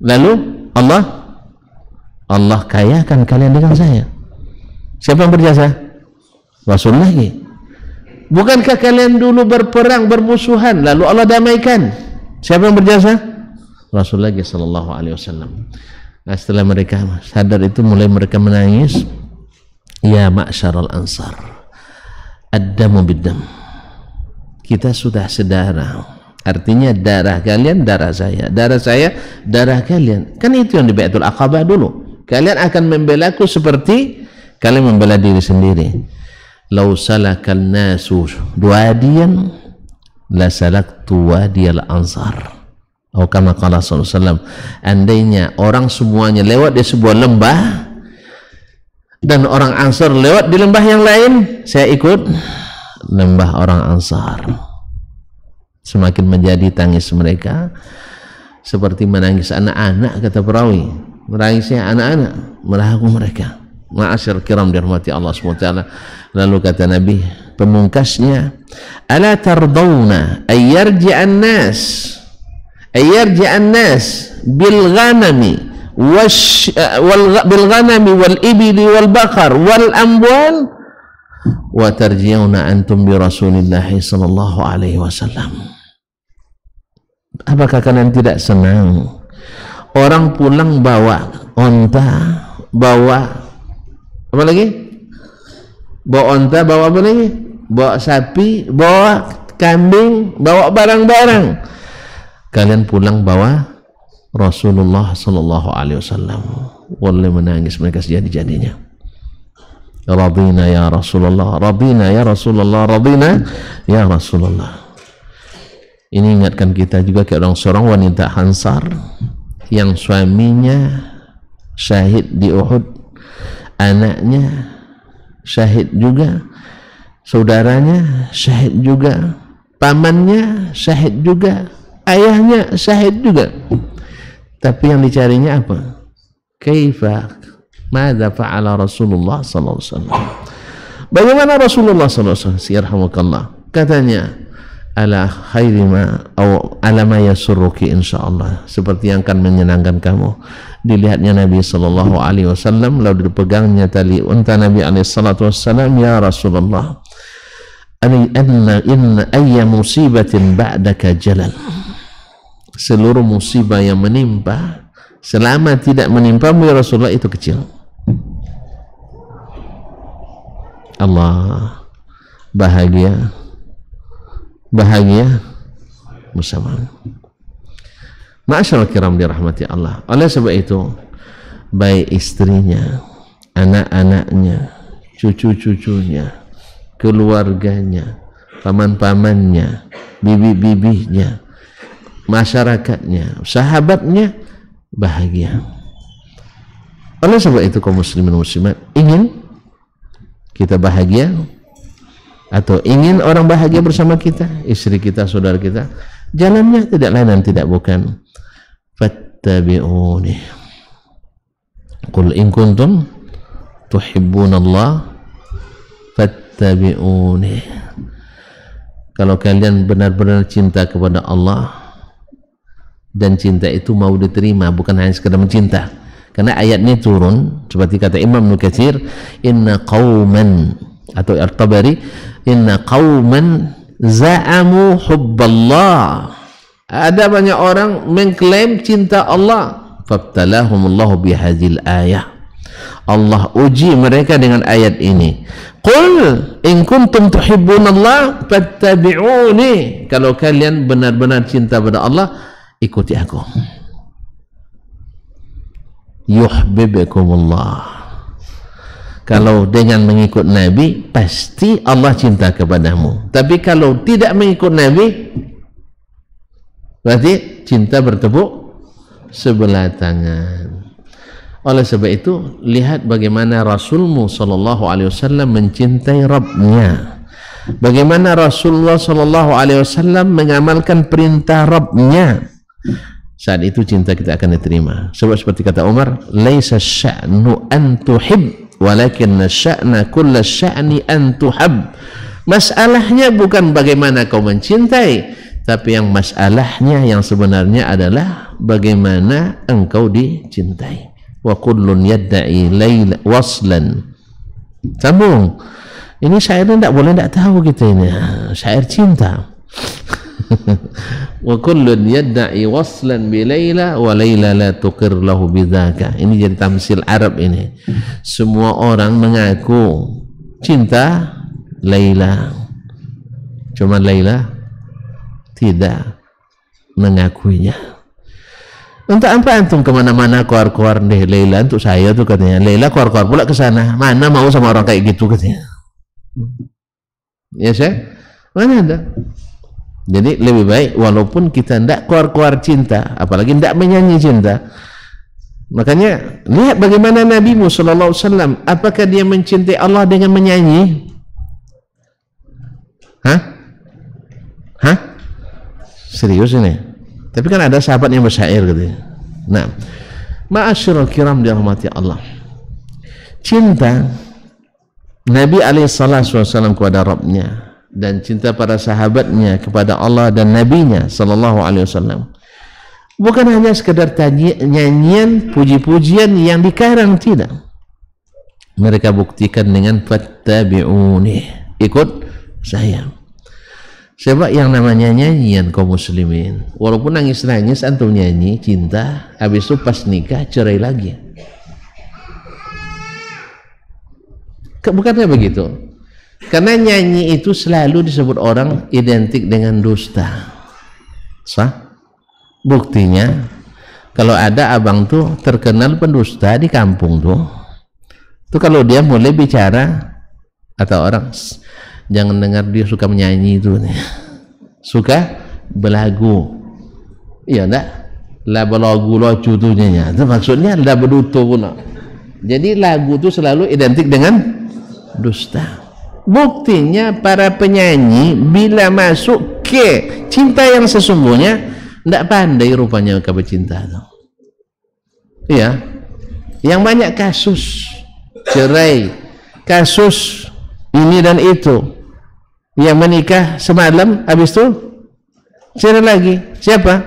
lalu Allah kayakan kalian dengan saya. Siapa yang berjasa? Rasul lagi. Bukankah kalian dulu berperang, bermusuhan, lalu Allah damaikan? Siapa yang berjasa? Rasul lagi sallallahu alaihi wasallam. Nah, setelah mereka sadar itu, mulai mereka menangis. Ya ma'syaral ansar, ad-damu bid-dam, kita sudah sedarah, artinya darah kalian darah saya, darah saya darah kalian. Kan itu yang di Baitul Aqabah dulu, kalian akan membelaku seperti kalian membela diri sendiri. Lau salakal nasu wadiyan la salaktu wadiyal ansar, atau kama qala sallallahu alaihi wasallam, andainya orang semuanya lewat di sebuah lembah dan orang Ansar lewat di lembah yang lain, saya ikut lembah orang Ansar. Semakin menjadi tangis mereka seperti menangis anak-anak, kata perawi, menangisnya anak-anak, meragu mereka. Ma'asyar kiram dirahmati Allah SWT. Lalu kata Nabi pemungkasnya, ala tardawna ayyarji'an nas bil ghanami wal ibili wal bakar wal amwal wa tarji'una antum bi Rasulillahi sallallahu alaihi wasallam. Apakah kalian tidak senang orang pulang bawa onta, bawa apa lagi? Bawa onta, bawa apa lagi? Bawa sapi, bawa kambing, bawa barang-barang. Kalian pulang bawa Rasulullah sallallahu alaihi wasallam. Wallahi menangis mereka sejadi-jadinya. Radina ya Rasulullah, radina ya Rasulullah, radina ya Rasulullah. Ini ingatkan kita juga ke seorang wanita Ansar yang suaminya syahid di Uhud, anaknya syahid juga, saudaranya syahid juga, pamannya syahid juga, ayahnya syahid juga. Tapi yang dicarinya apa? Kaifa madza fa'ala Rasulullah sallallahu alaihi wasallam? Bagaimana Rasulullah sallallahu alaihi wasallam? Yarhamukallah. Katanya, ala khairi ma atau ala ma yasurruki insyaallah, seperti yang akan menyenangkan kamu. Dilihatnya Nabi sallallahu alaihi wasallam, lalu dipegangnya tali unta Nabi alaihi salatu wassalam. Ya Rasulullah, inna ayya musibatin ba'daka jalal, seluruh musibah yang menimpa selama tidak menimpamu ya Rasulullah itu kecil. Allah, bahagia, bahagia, bersamamu. Ma'asyiral kiram dirahmati Allah. Oleh sebab itu, baik istrinya, anak-anaknya, cucu-cucunya, keluarganya, paman-pamannya, bibi-bibinya, masyarakatnya, sahabatnya bahagia. Oleh sebab itu kaum muslimin muslimat, ingin kita bahagia atau ingin orang bahagia bersama kita, istri kita, saudara kita, jalannya tidak lain dan tidak bukan fattabi'uni qul in kuntum tuhibbunallah fattabi'uni. Kalau kalian benar-benar cinta kepada Allah dan cinta itu mau diterima, bukan hanya sekedar mencinta, karena ayat ini turun seperti kata Imam Ibnu Katsir, inna qauman atau At-Tabari, inna qauman za'amu hubballah, ada banyak orang mengklaim cinta Allah, fabtalahumullahu bihadzal ayah, Allah uji mereka dengan ayat ini, qul in kuntum tuhibbunallah fattabi'uni, kalau kalian benar-benar cinta pada Allah ikuti aku, yuhibbukumullah. Kalau dengan mengikut Nabi pasti Allah cinta kepadamu, tapi kalau tidak mengikut Nabi berarti cinta bertepuk sebelah tangan. Oleh sebab itu, lihat bagaimana Rasulmu sallallahu alaihi wasallam mencintai Rabbnya, bagaimana Rasulullah sallallahu alaihi wasallam mengamalkan perintah Rabbnya. Saat itu cinta kita akan diterima. Sebab seperti kata Umar, laisa sya'nu an tuhib walakin sya'na kulla sya'ni an tuhab. Masalahnya bukan bagaimana kau mencintai, tapi yang masalahnya yang sebenarnya adalah bagaimana engkau dicintai. Wa kullun yadda'i laila waslan. Sambung. Ini syairnya tidak boleh tidak tahu kita ini. Syair cinta. Wa kullun yadda'i waslan bi Laila wa Laila la tuqir lahu bidzaka. Ini jadi tamsil Arab ini. Semua orang mengaku cinta Laila, cuma Laila tidak mengakuinya. Untuk apa antum kemana-mana keluar-keluar deh Laila untuk saya tuh katanya. Laila keluar-keluar pula ke sana. Mana mau sama orang kayak gitu katanya. Ya saya, mana ada. Jadi lebih baik walaupun kita tidak keluar-keluar cinta, apalagi tidak menyanyi cinta. Makanya lihat bagaimana Nabi Sallallahu Alaihi Wasallam, apakah dia mencintai Allah dengan menyanyi? Hah? Serius ini? Tapi kan ada sahabat yang bersyair gitu. Nah, ma'asyiral kiram dirahmati Allah. Cinta Nabi SAW kepada Rabbnya dan cinta para sahabatnya kepada Allah dan Nabinya Sallallahu Alaihi Wasallam bukan hanya sekedar nyanyian puji-pujian yang dikarang, tidak. Mereka buktikan dengan fattabi'uni, ikut saya. Sebab yang namanya nyanyian kaum muslimin, walaupun nangis-nangis antum nyanyi cinta, habis itu pas nikah cerai lagi. Bukannya begitu? Karena nyanyi itu selalu disebut orang identik dengan dusta. Sah? Buktinya kalau ada abang tuh terkenal pendusta di kampung tuh kalau dia mulai bicara atau orang, jangan dengar dia suka menyanyi itu, suka belagu, iya enggak? Lah belagu lucu tuh nyanyi, itu maksudnya lah beduto pula. Jadi lagu itu selalu identik dengan dusta. Buktinya para penyanyi bila masuk ke cinta yang sesungguhnya tidak pandai rupanya kabar cinta itu. Iya, yang banyak kasus cerai, kasus ini dan itu, yang menikah semalam habis itu cerai lagi. Siapa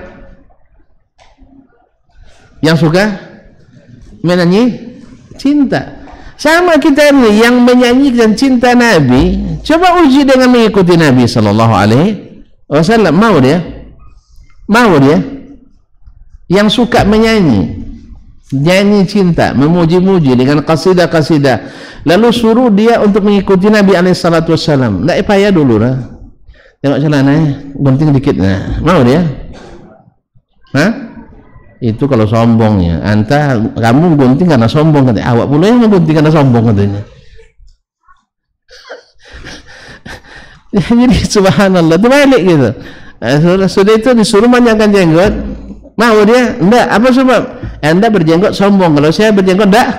yang suka menyanyi cinta? Sama kita ini yang menyanyikan cinta Nabi, coba uji dengan mengikuti Nabi Sallallahu Alaihi Wasallam. Mau dia? Mau dia? Yang suka menyanyi, nyanyi cinta, memuji-muji dengan qasidah-qasidah, lalu suruh dia untuk mengikuti Nabi Alaihi Wasallam. Tidak payah dulu lah. tengok celananya gunting dikit, nah mau dia? Hah? Itu kalau sombongnya. Kamu gunting karena sombong, katanya. Awak pula yang gunting karena sombong, katanya. Jadi subhanallah, itu balik gitu. Sudah itu disuruh panjangkan jenggot, mau dia? Enggak. Apa sebab? Anda berjenggot sombong, kalau saya berjenggot enggak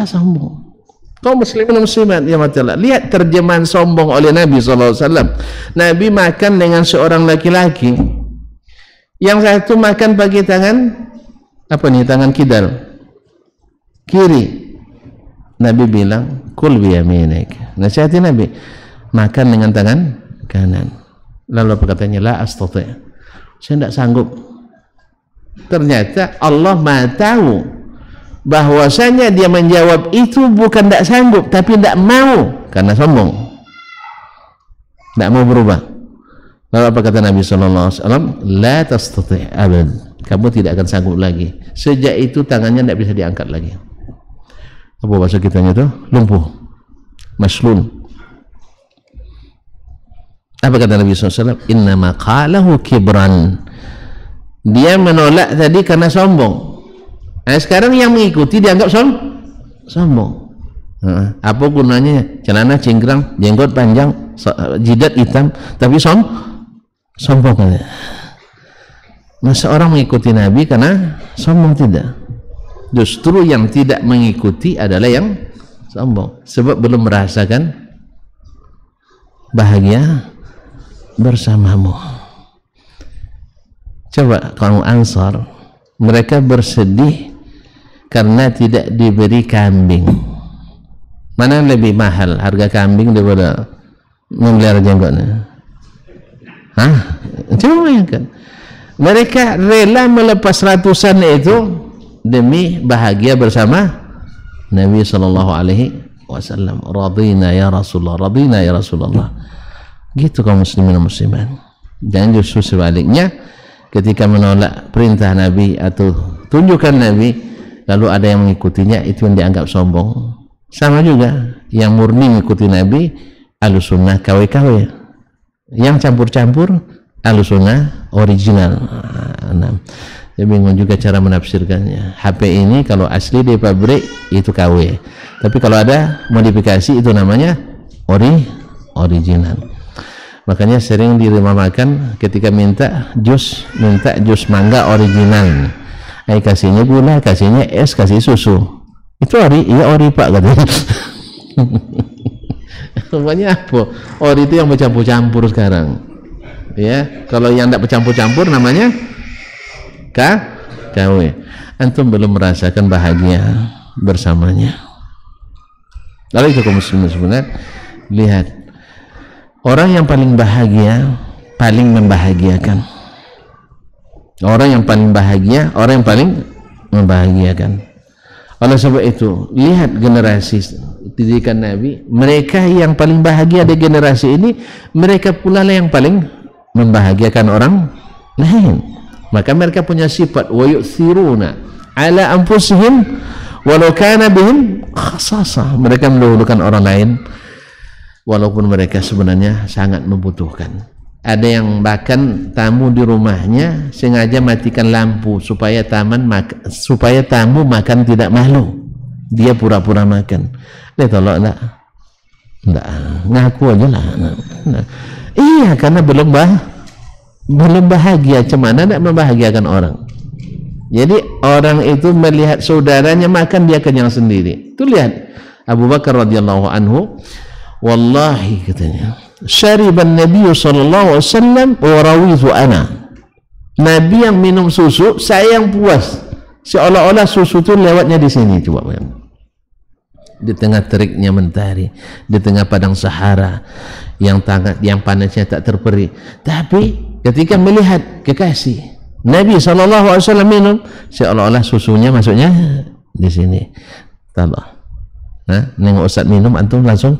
sombong. Kaum muslimin muslimat ya matilah. Lihat terjemahan sombong oleh Nabi SAW. Nabi makan dengan seorang laki-laki, yang satu makan pakai tangan apa nih, tangan kidal kiri. Nabi bilang kul biyaminik, nasihati Nabi, makan dengan tangan kanan. Lalu apa katanya? La astati', saya tidak sanggup. Ternyata Allah Maha tahu bahwasanya dia menjawab itu bukan tidak sanggup, tapi tidak mau karena sombong, tidak mau berubah. Lalu apa kata Nabi SAW? La tastati' abad, kamu tidak akan sanggup lagi. Sejak itu tangannya tidak bisa diangkat lagi. Apa bahasa kitanya itu? Lumpuh, maslun. Apa kata Nabi SAW? Innama qalahu kibran, dia menolak tadi karena sombong. Nah, sekarang yang mengikuti dianggap sombong. Apa gunanya celana cingkrang, jenggot panjang, jidat hitam, tapi sombong. Masa orang mengikuti Nabi karena sombong? Tidak. Justru yang tidak mengikuti adalah yang sombong, sebab belum merasakan bahagia bersamamu. Coba kaum Ansar, mereka bersedih karena tidak diberi kambing. Mana lebih mahal harga kambing daripada memelihara jenggotnya? Hah? Coba bayangkan. Mereka rela melepas ratusan itu demi bahagia bersama Nabi sallallahu alaihi wasallam. Radina ya Rasulullah, radina ya Rasulullah. Gitu kaum muslimin dan muslimat. Dan justru sebaliknya, ketika menolak perintah Nabi atau tunjukkan Nabi, lalu ada yang mengikutinya, itu yang dianggap sombong. Sama juga yang murni mengikuti Nabi, Ahlussunnah KW-KW. Yang campur-campur, Ahlussunnah original. Nah, saya bingung juga cara menafsirkannya. HP ini kalau asli di pabrik itu KW, tapi kalau ada modifikasi itu namanya original. Makanya sering di rumah makan ketika minta jus mangga original, kasihnya gula, kasihnya es, kasih susu. Itu iya ori pak, katanya. Namanya apa? Ori itu yang bercampur-campur sekarang. Ya, kalau yang tidak bercampur-campur namanya KW. Antum belum merasakan bahagia bersamanya. Lalu itu kaum muslimin sebenarnya, lihat orang yang paling bahagia, paling membahagiakan. Orang yang paling bahagia, orang yang paling membahagiakan. Oleh sebab itu, lihat generasi didikan Nabi, mereka yang paling bahagia di generasi ini, mereka pula lah yang paling membahagiakan orang lain. Maka mereka punya sifat wa yu'thiruna ala anfusihim walau kana bihim khasasah. Mereka mendahulukan orang lain walaupun mereka sebenarnya sangat membutuhkan. Ada yang bahkan tamu di rumahnya sengaja matikan lampu supaya tamu makan tidak malu. Dia pura-pura makan. Dia tolak enggak, ngaku aja lah. Iya, karena belum bahagia. Cemana enggak membahagiakan orang. Jadi orang itu melihat saudaranya makan, dia kenyang sendiri. Itu lihat Abu Bakar radhiyallahu anhu, wallahi katanya, syariban Nabi sallallahu alaihi wasallam wa rawitu ana. Nabi yang minum susu, saya yang puas. Seolah-olah susu itu lewatnya di sini. Coba bayangkan. Di tengah teriknya mentari, di tengah padang Sahara yang panasnya tak terperi. Tapi ketika melihat kekasih Nabi sallallahu alaihi wasallam minum, seolah-olah susunya masuknya di sini. Tambah. Nah, nengok Ustaz minum, antum langsung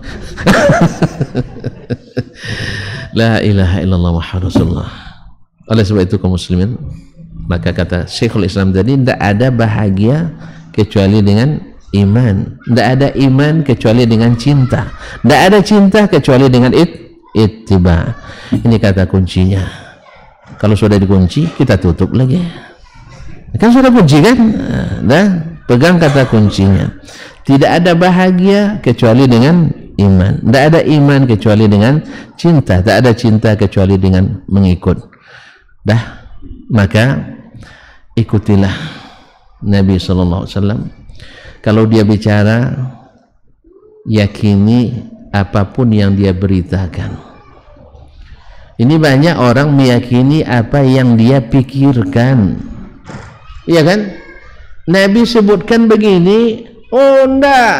la ilaha illallah Muhammadur Rasulullah. Oleh sebab itu kaum muslimin, maka kata Syekhul Islam tadi, tidak ada bahagia kecuali dengan iman, tidak ada iman kecuali dengan cinta, tidak ada cinta kecuali dengan ittiba. Ini kata kuncinya. Kalau sudah dikunci, kita tutup lagi. Kan sudah kunci kan? Dan pegang kata kuncinya. Tidak ada bahagia kecuali dengan iman. Tidak ada iman kecuali dengan cinta. Tak ada cinta kecuali dengan mengikut. Dah, maka ikutilah Nabi SAW. Kalau dia bicara, yakini apapun yang dia beritakan. Ini banyak orang meyakini apa yang dia pikirkan. Iya kan? Nabi sebutkan begini, oh enggak,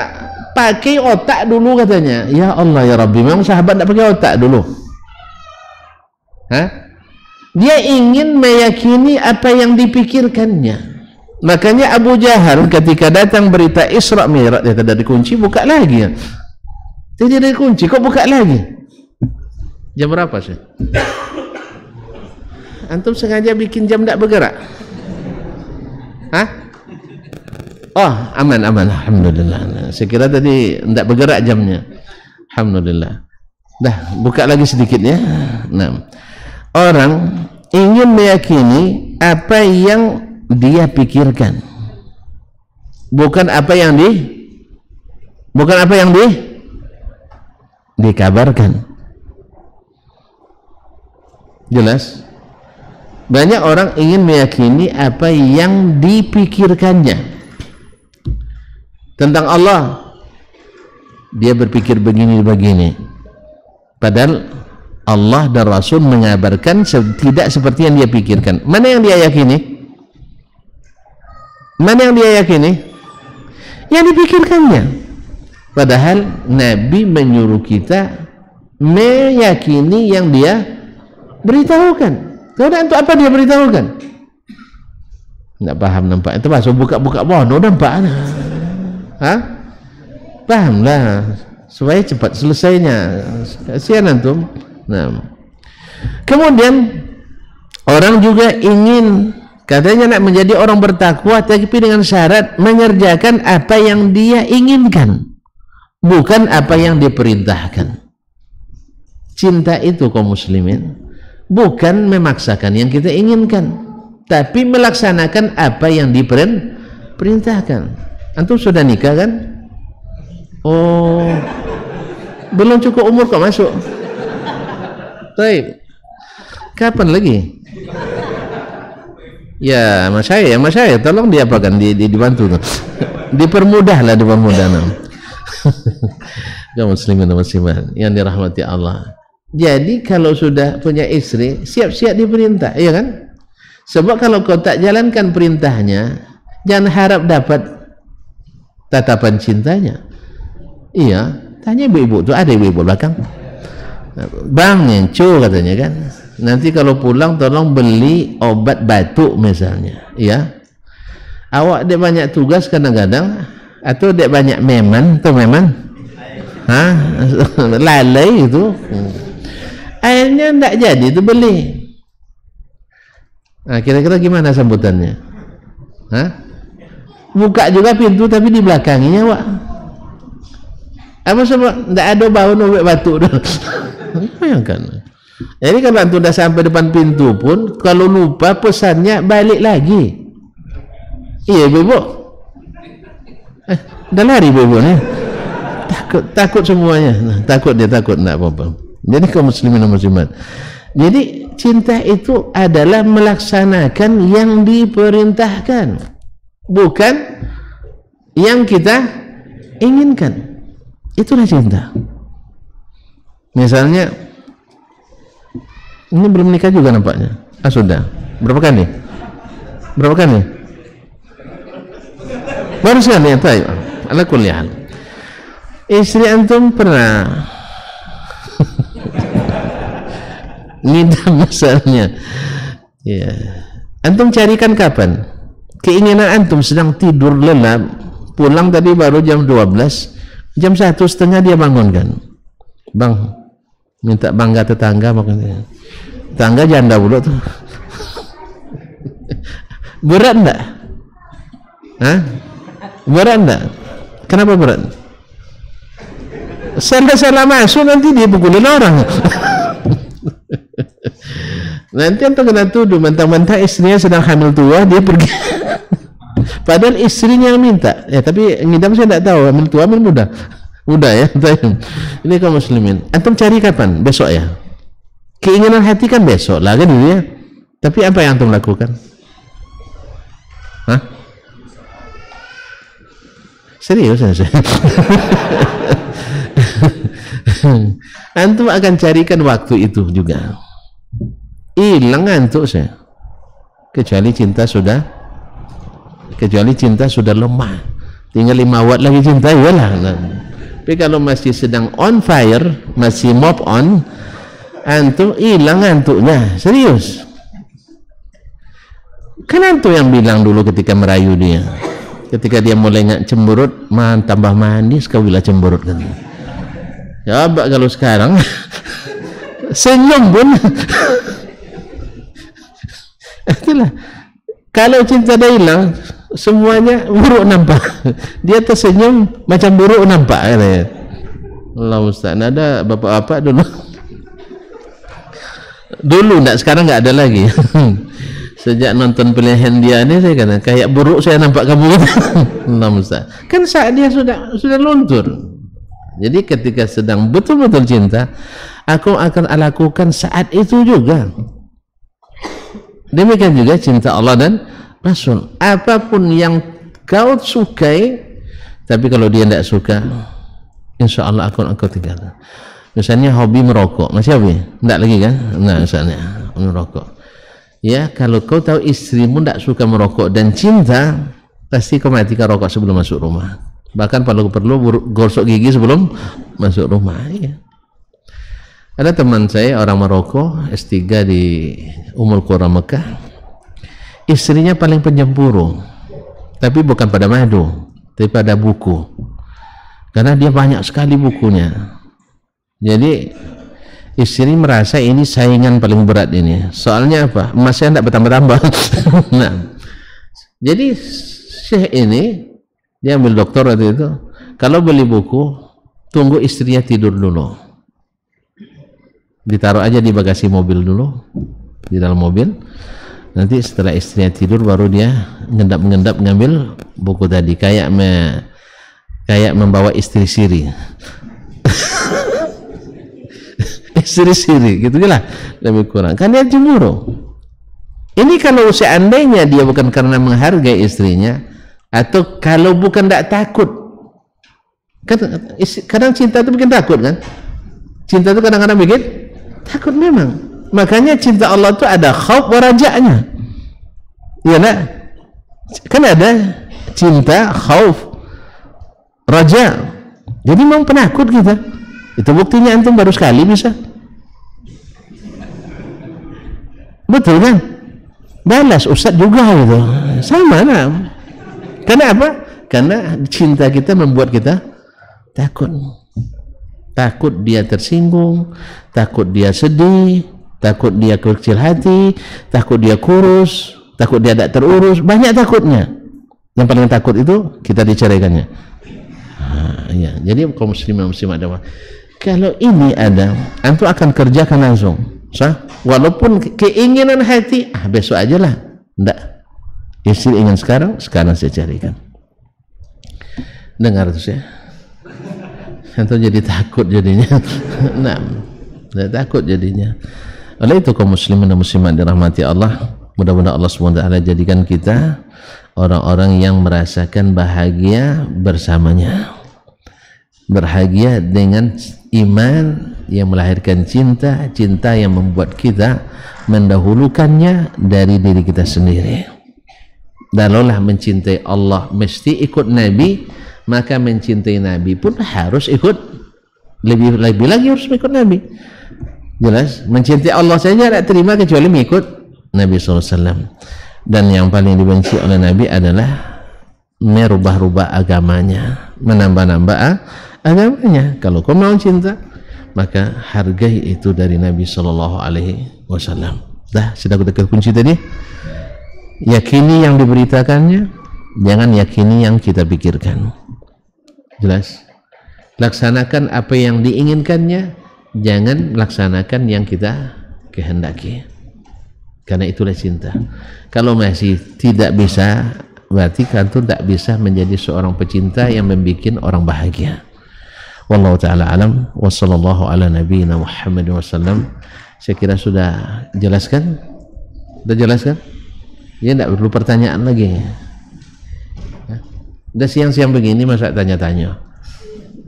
pakai otak dulu katanya. Ya Allah ya Rabbi, memang sahabat enggak pakai otak dulu? Hah? Dia ingin meyakini apa yang dipikirkannya. Makanya Abu Jahal ketika datang berita Isra Mi'raj, dia tidak dikunci, buka lagi. Tidak dikunci, kok buka lagi? Jam berapa sih? Antum sengaja bikin jam tidak bergerak? Hah? Oh, aman, alhamdulillah. Saya kira tadi tidak bergerak jamnya. Alhamdulillah. Dah, buka lagi sedikit ya. Nah, orang ingin meyakini apa yang dia pikirkan, bukan apa yang dikabarkan. Jelas? Banyak orang ingin meyakini apa yang dipikirkannya tentang Allah. Dia berpikir begini, padahal Allah dan Rasul mengabarkan tidak seperti yang dia pikirkan. Mana yang dia yakini? Mana yang dia yakini? Yang dipikirkannya. Padahal Nabi menyuruh kita meyakini yang dia beritahukan. Kemudian untuk apa dia beritahukan? Tidak paham nampak. Itu masuk buka-buka bono nampak. Hah? Pahamlah supaya cepat selesainya. Kasihan antum. Nah. Kemudian orang juga ingin, katanya nak menjadi orang bertakwa, tapi dengan syarat mengerjakan apa yang dia inginkan, bukan apa yang diperintahkan. Cinta itu kaum muslimin bukan memaksakan yang kita inginkan, tapi melaksanakan apa yang diperintahkan. Antum sudah nikah kan? Oh, belum cukup umur kok masuk. Baik, kapan lagi? Ya, mas saya tolong diapakan, dibantu tuh. Dipermudahlah, dipermudah. Kaum muslimin dan muslimat yang dirahmati Allah. Jadi kalau sudah punya istri, siap-siap diperintah, iya kan? Sebab kalau kau tak jalankan perintahnya, jangan harap dapat tatapan cintanya. Iya, tanya ibu-ibu tuh, ada ibu-ibu belakang. Bang Nyencu katanya kan, nanti kalau pulang tolong beli obat batuk misalnya, iya. Awak dek banyak tugas kadang-kadang, atau dek banyak meman, atau meman, lalai itu. Akhirnya tidak jadi itu beli. Nah, kira-kira gimana sambutannya? Buka juga pintu tapi di belakangnya, Wak. Apa sebab tidak ada bau nubek batuk dulu. Bayangkan. Jadi kalau antum sudah sampai depan pintu pun, kalau lupa pesannya balik lagi. Iya, Ibu. Dah lari Ibu nih. Takut semuanya. Nah, takut tidak apa-apa. Jadi kaum muslimin dan muslimat, jadi cinta itu adalah melaksanakan yang diperintahkan, bukan yang kita inginkan. Itulah cinta. Misalnya ini belum nikah juga nampaknya. Sudah berapa kali? Baru sekali ya. Taib ala kulli hal. Istri antum pernah ngidam misalnya, ya. Antum carikan kapan? Keinginan antum sedang tidur lelap, pulang tadi baru jam 12, jam 1:30 dia bangunkan. Bang, minta bangga tetangga, makanya tetangga janda pula tuh. Berat enggak? Berat enggak? Kenapa berat? salah masuk nanti dia pukulin orang. Nanti antum kena tuduh mentang-mentang istrinya sedang hamil tua dia pergi. Padahal istrinya yang minta. Ya tapi ngidam saya tidak tahu hamil tua hamil muda. Muda ya. Ini kaum muslimin. Antum cari kapan? Besok ya. Keinginan hati kan besok lah kan ya. Tapi apa yang antum lakukan? Hah? Serius ya? Antum akan carikan waktu itu juga. Hilang ngantuk saya. Kecuali cinta sudah lemah. Tinggal 5 watt lagi cinta iyalah. Tapi kalau masih sedang on fire, masih move on, antum hilang ngantuknya. Serius. Kan antum yang bilang dulu ketika merayu dia. Ketika dia mulai cemberut, tambah manis kau bila cemberut kan. Ya, kalau sekarang senyum pun. Itulah. Kalau cinta dah hilang, semuanya buruk nampak. Dia tersenyum macam buruk nampak. Allah Ustaz, ada bapak-bapak dulu. Dulu enggak, sekarang enggak ada lagi. Sejak nonton pilihan dia ini saya kata kayak buruk saya nampak kamu. Allah Ustaz. Kan saat dia sudah luntur. Jadi ketika sedang betul-betul cinta, aku akan lakukan saat itu juga. Demikian juga cinta Allah dan Rasul. Apapun yang kau sukai, tapi kalau dia tidak suka, insya Allah aku tinggalkan. Misalnya hobi merokok, masih hobi? Tidak lagi kan? Nah, misalnya merokok. Ya, kalau kau tahu istrimu tidak suka merokok dan cinta, pasti kau matikan rokok sebelum masuk rumah. Bahkan kalau perlu gosok gigi sebelum masuk rumah. Ya. Ada teman saya orang Maroko S3 di Ummul Qura Mekah, istrinya paling penyemburu, tapi bukan pada madu, tapi pada buku, karena dia banyak sekali bukunya. Jadi istri merasa ini saingan paling berat ini. Soalnya apa? Emasnya tidak bertambah-tambah. Nah, jadi Syekh ini dia ambil doktor waktu itu. Kalau beli buku, tunggu istrinya tidur dulu. Ditaruh aja di bagasi mobil dulu, di dalam mobil. Nanti setelah istrinya tidur baru dia ngendap-ngendap ngambil buku tadi, kayak membawa istri siri. Istri siri gitu lah lebih kurang. Kan dia cemburu. Ini kalau seandainya dia bukan karena menghargai istrinya, atau kalau bukan tidak takut. Kan kadang cinta itu bikin takut kan? Cinta itu kadang-kadang bikin takut memang. Makanya cinta Allah itu ada khauf wa raja'nya. Iya nak? Kan ada cinta khauf raja. Jadi memang penakut kita. Itu buktinya antum baru sekali bisa. Betul kan? Balas Ustaz juga gitu. Sama nah. Karena apa? Karena cinta kita membuat kita takut. Takut dia tersinggung, takut dia sedih, takut dia kecil hati, takut dia kurus, takut dia tidak terurus, banyak takutnya. Yang paling takut itu kita diceraikannya. Ya, jadi kaum muslimin muslimat ada. Kalau ini ada, antum akan kerjakan langsung. Sah? Walaupun keinginan hati, besok aja lah. Enggak. Istri ingin sekarang saya carikan. Dengar terus ya. Antum jadi takut jadinya. Nah, takut jadinya. Oleh itu kaum muslimin dan muslimat dirahmati Allah, mudah-mudahan Allah SWT jadikan kita orang-orang yang merasakan bahagia bersamanya, bahagia dengan iman yang melahirkan cinta, cinta yang membuat kita mendahulukannya dari diri kita sendiri. Dalamlah mencintai Allah mesti ikut Nabi, maka mencintai Nabi pun harus ikut, lebih lagi harus ikut Nabi. Jelas, mencintai Allah saja tidak terima kecuali mengikut Nabi SAW. Dan yang paling dibenci oleh Nabi adalah merubah-rubah agamanya, menambah-nambah agamanya. Kalau kau mau cinta, maka hargai itu dari Nabi SAW. Dah, sudah kita kunci tadi. Yakini yang diberitakannya, jangan yakini yang kita pikirkan. Jelas. laksanakan apa yang diinginkannya, jangan laksanakan yang kita kehendaki, karena itulah cinta. Kalau masih tidak bisa, berarti kantor tak bisa menjadi seorang pecinta yang membuat orang bahagia. Wallahu ta'ala alam, wa sallallahu ala nabiyina Muhammad wasallam. Saya kira sudah jelaskan? Sudah jelaskan? Ya, tidak perlu pertanyaan lagi. Udah siang-siang begini masa tanya-tanya.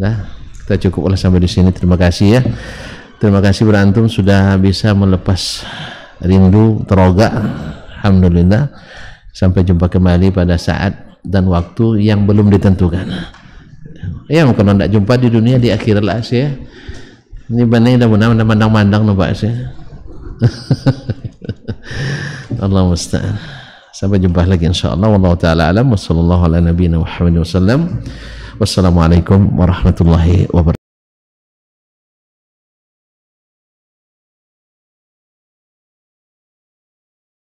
Nah, kita cukup oleh sampai di sini. Terima kasih ya. Terima kasih berantum sudah bisa melepas rindu teroga. Alhamdulillah. Sampai jumpa kembali pada saat dan waktu yang belum ditentukan. Ya, kalau tidak jumpa di dunia, di akhirat lah sih ya. Ini benar dah benar mandang-mandang nampak sih. Allah musta'an. Sampai jumpa lagi insyaallah. Wallahu taala alam, wa sallallahu ala nabiyina Muhammad wasallam. Wassalamualaikum warahmatullahi wabarakatuh.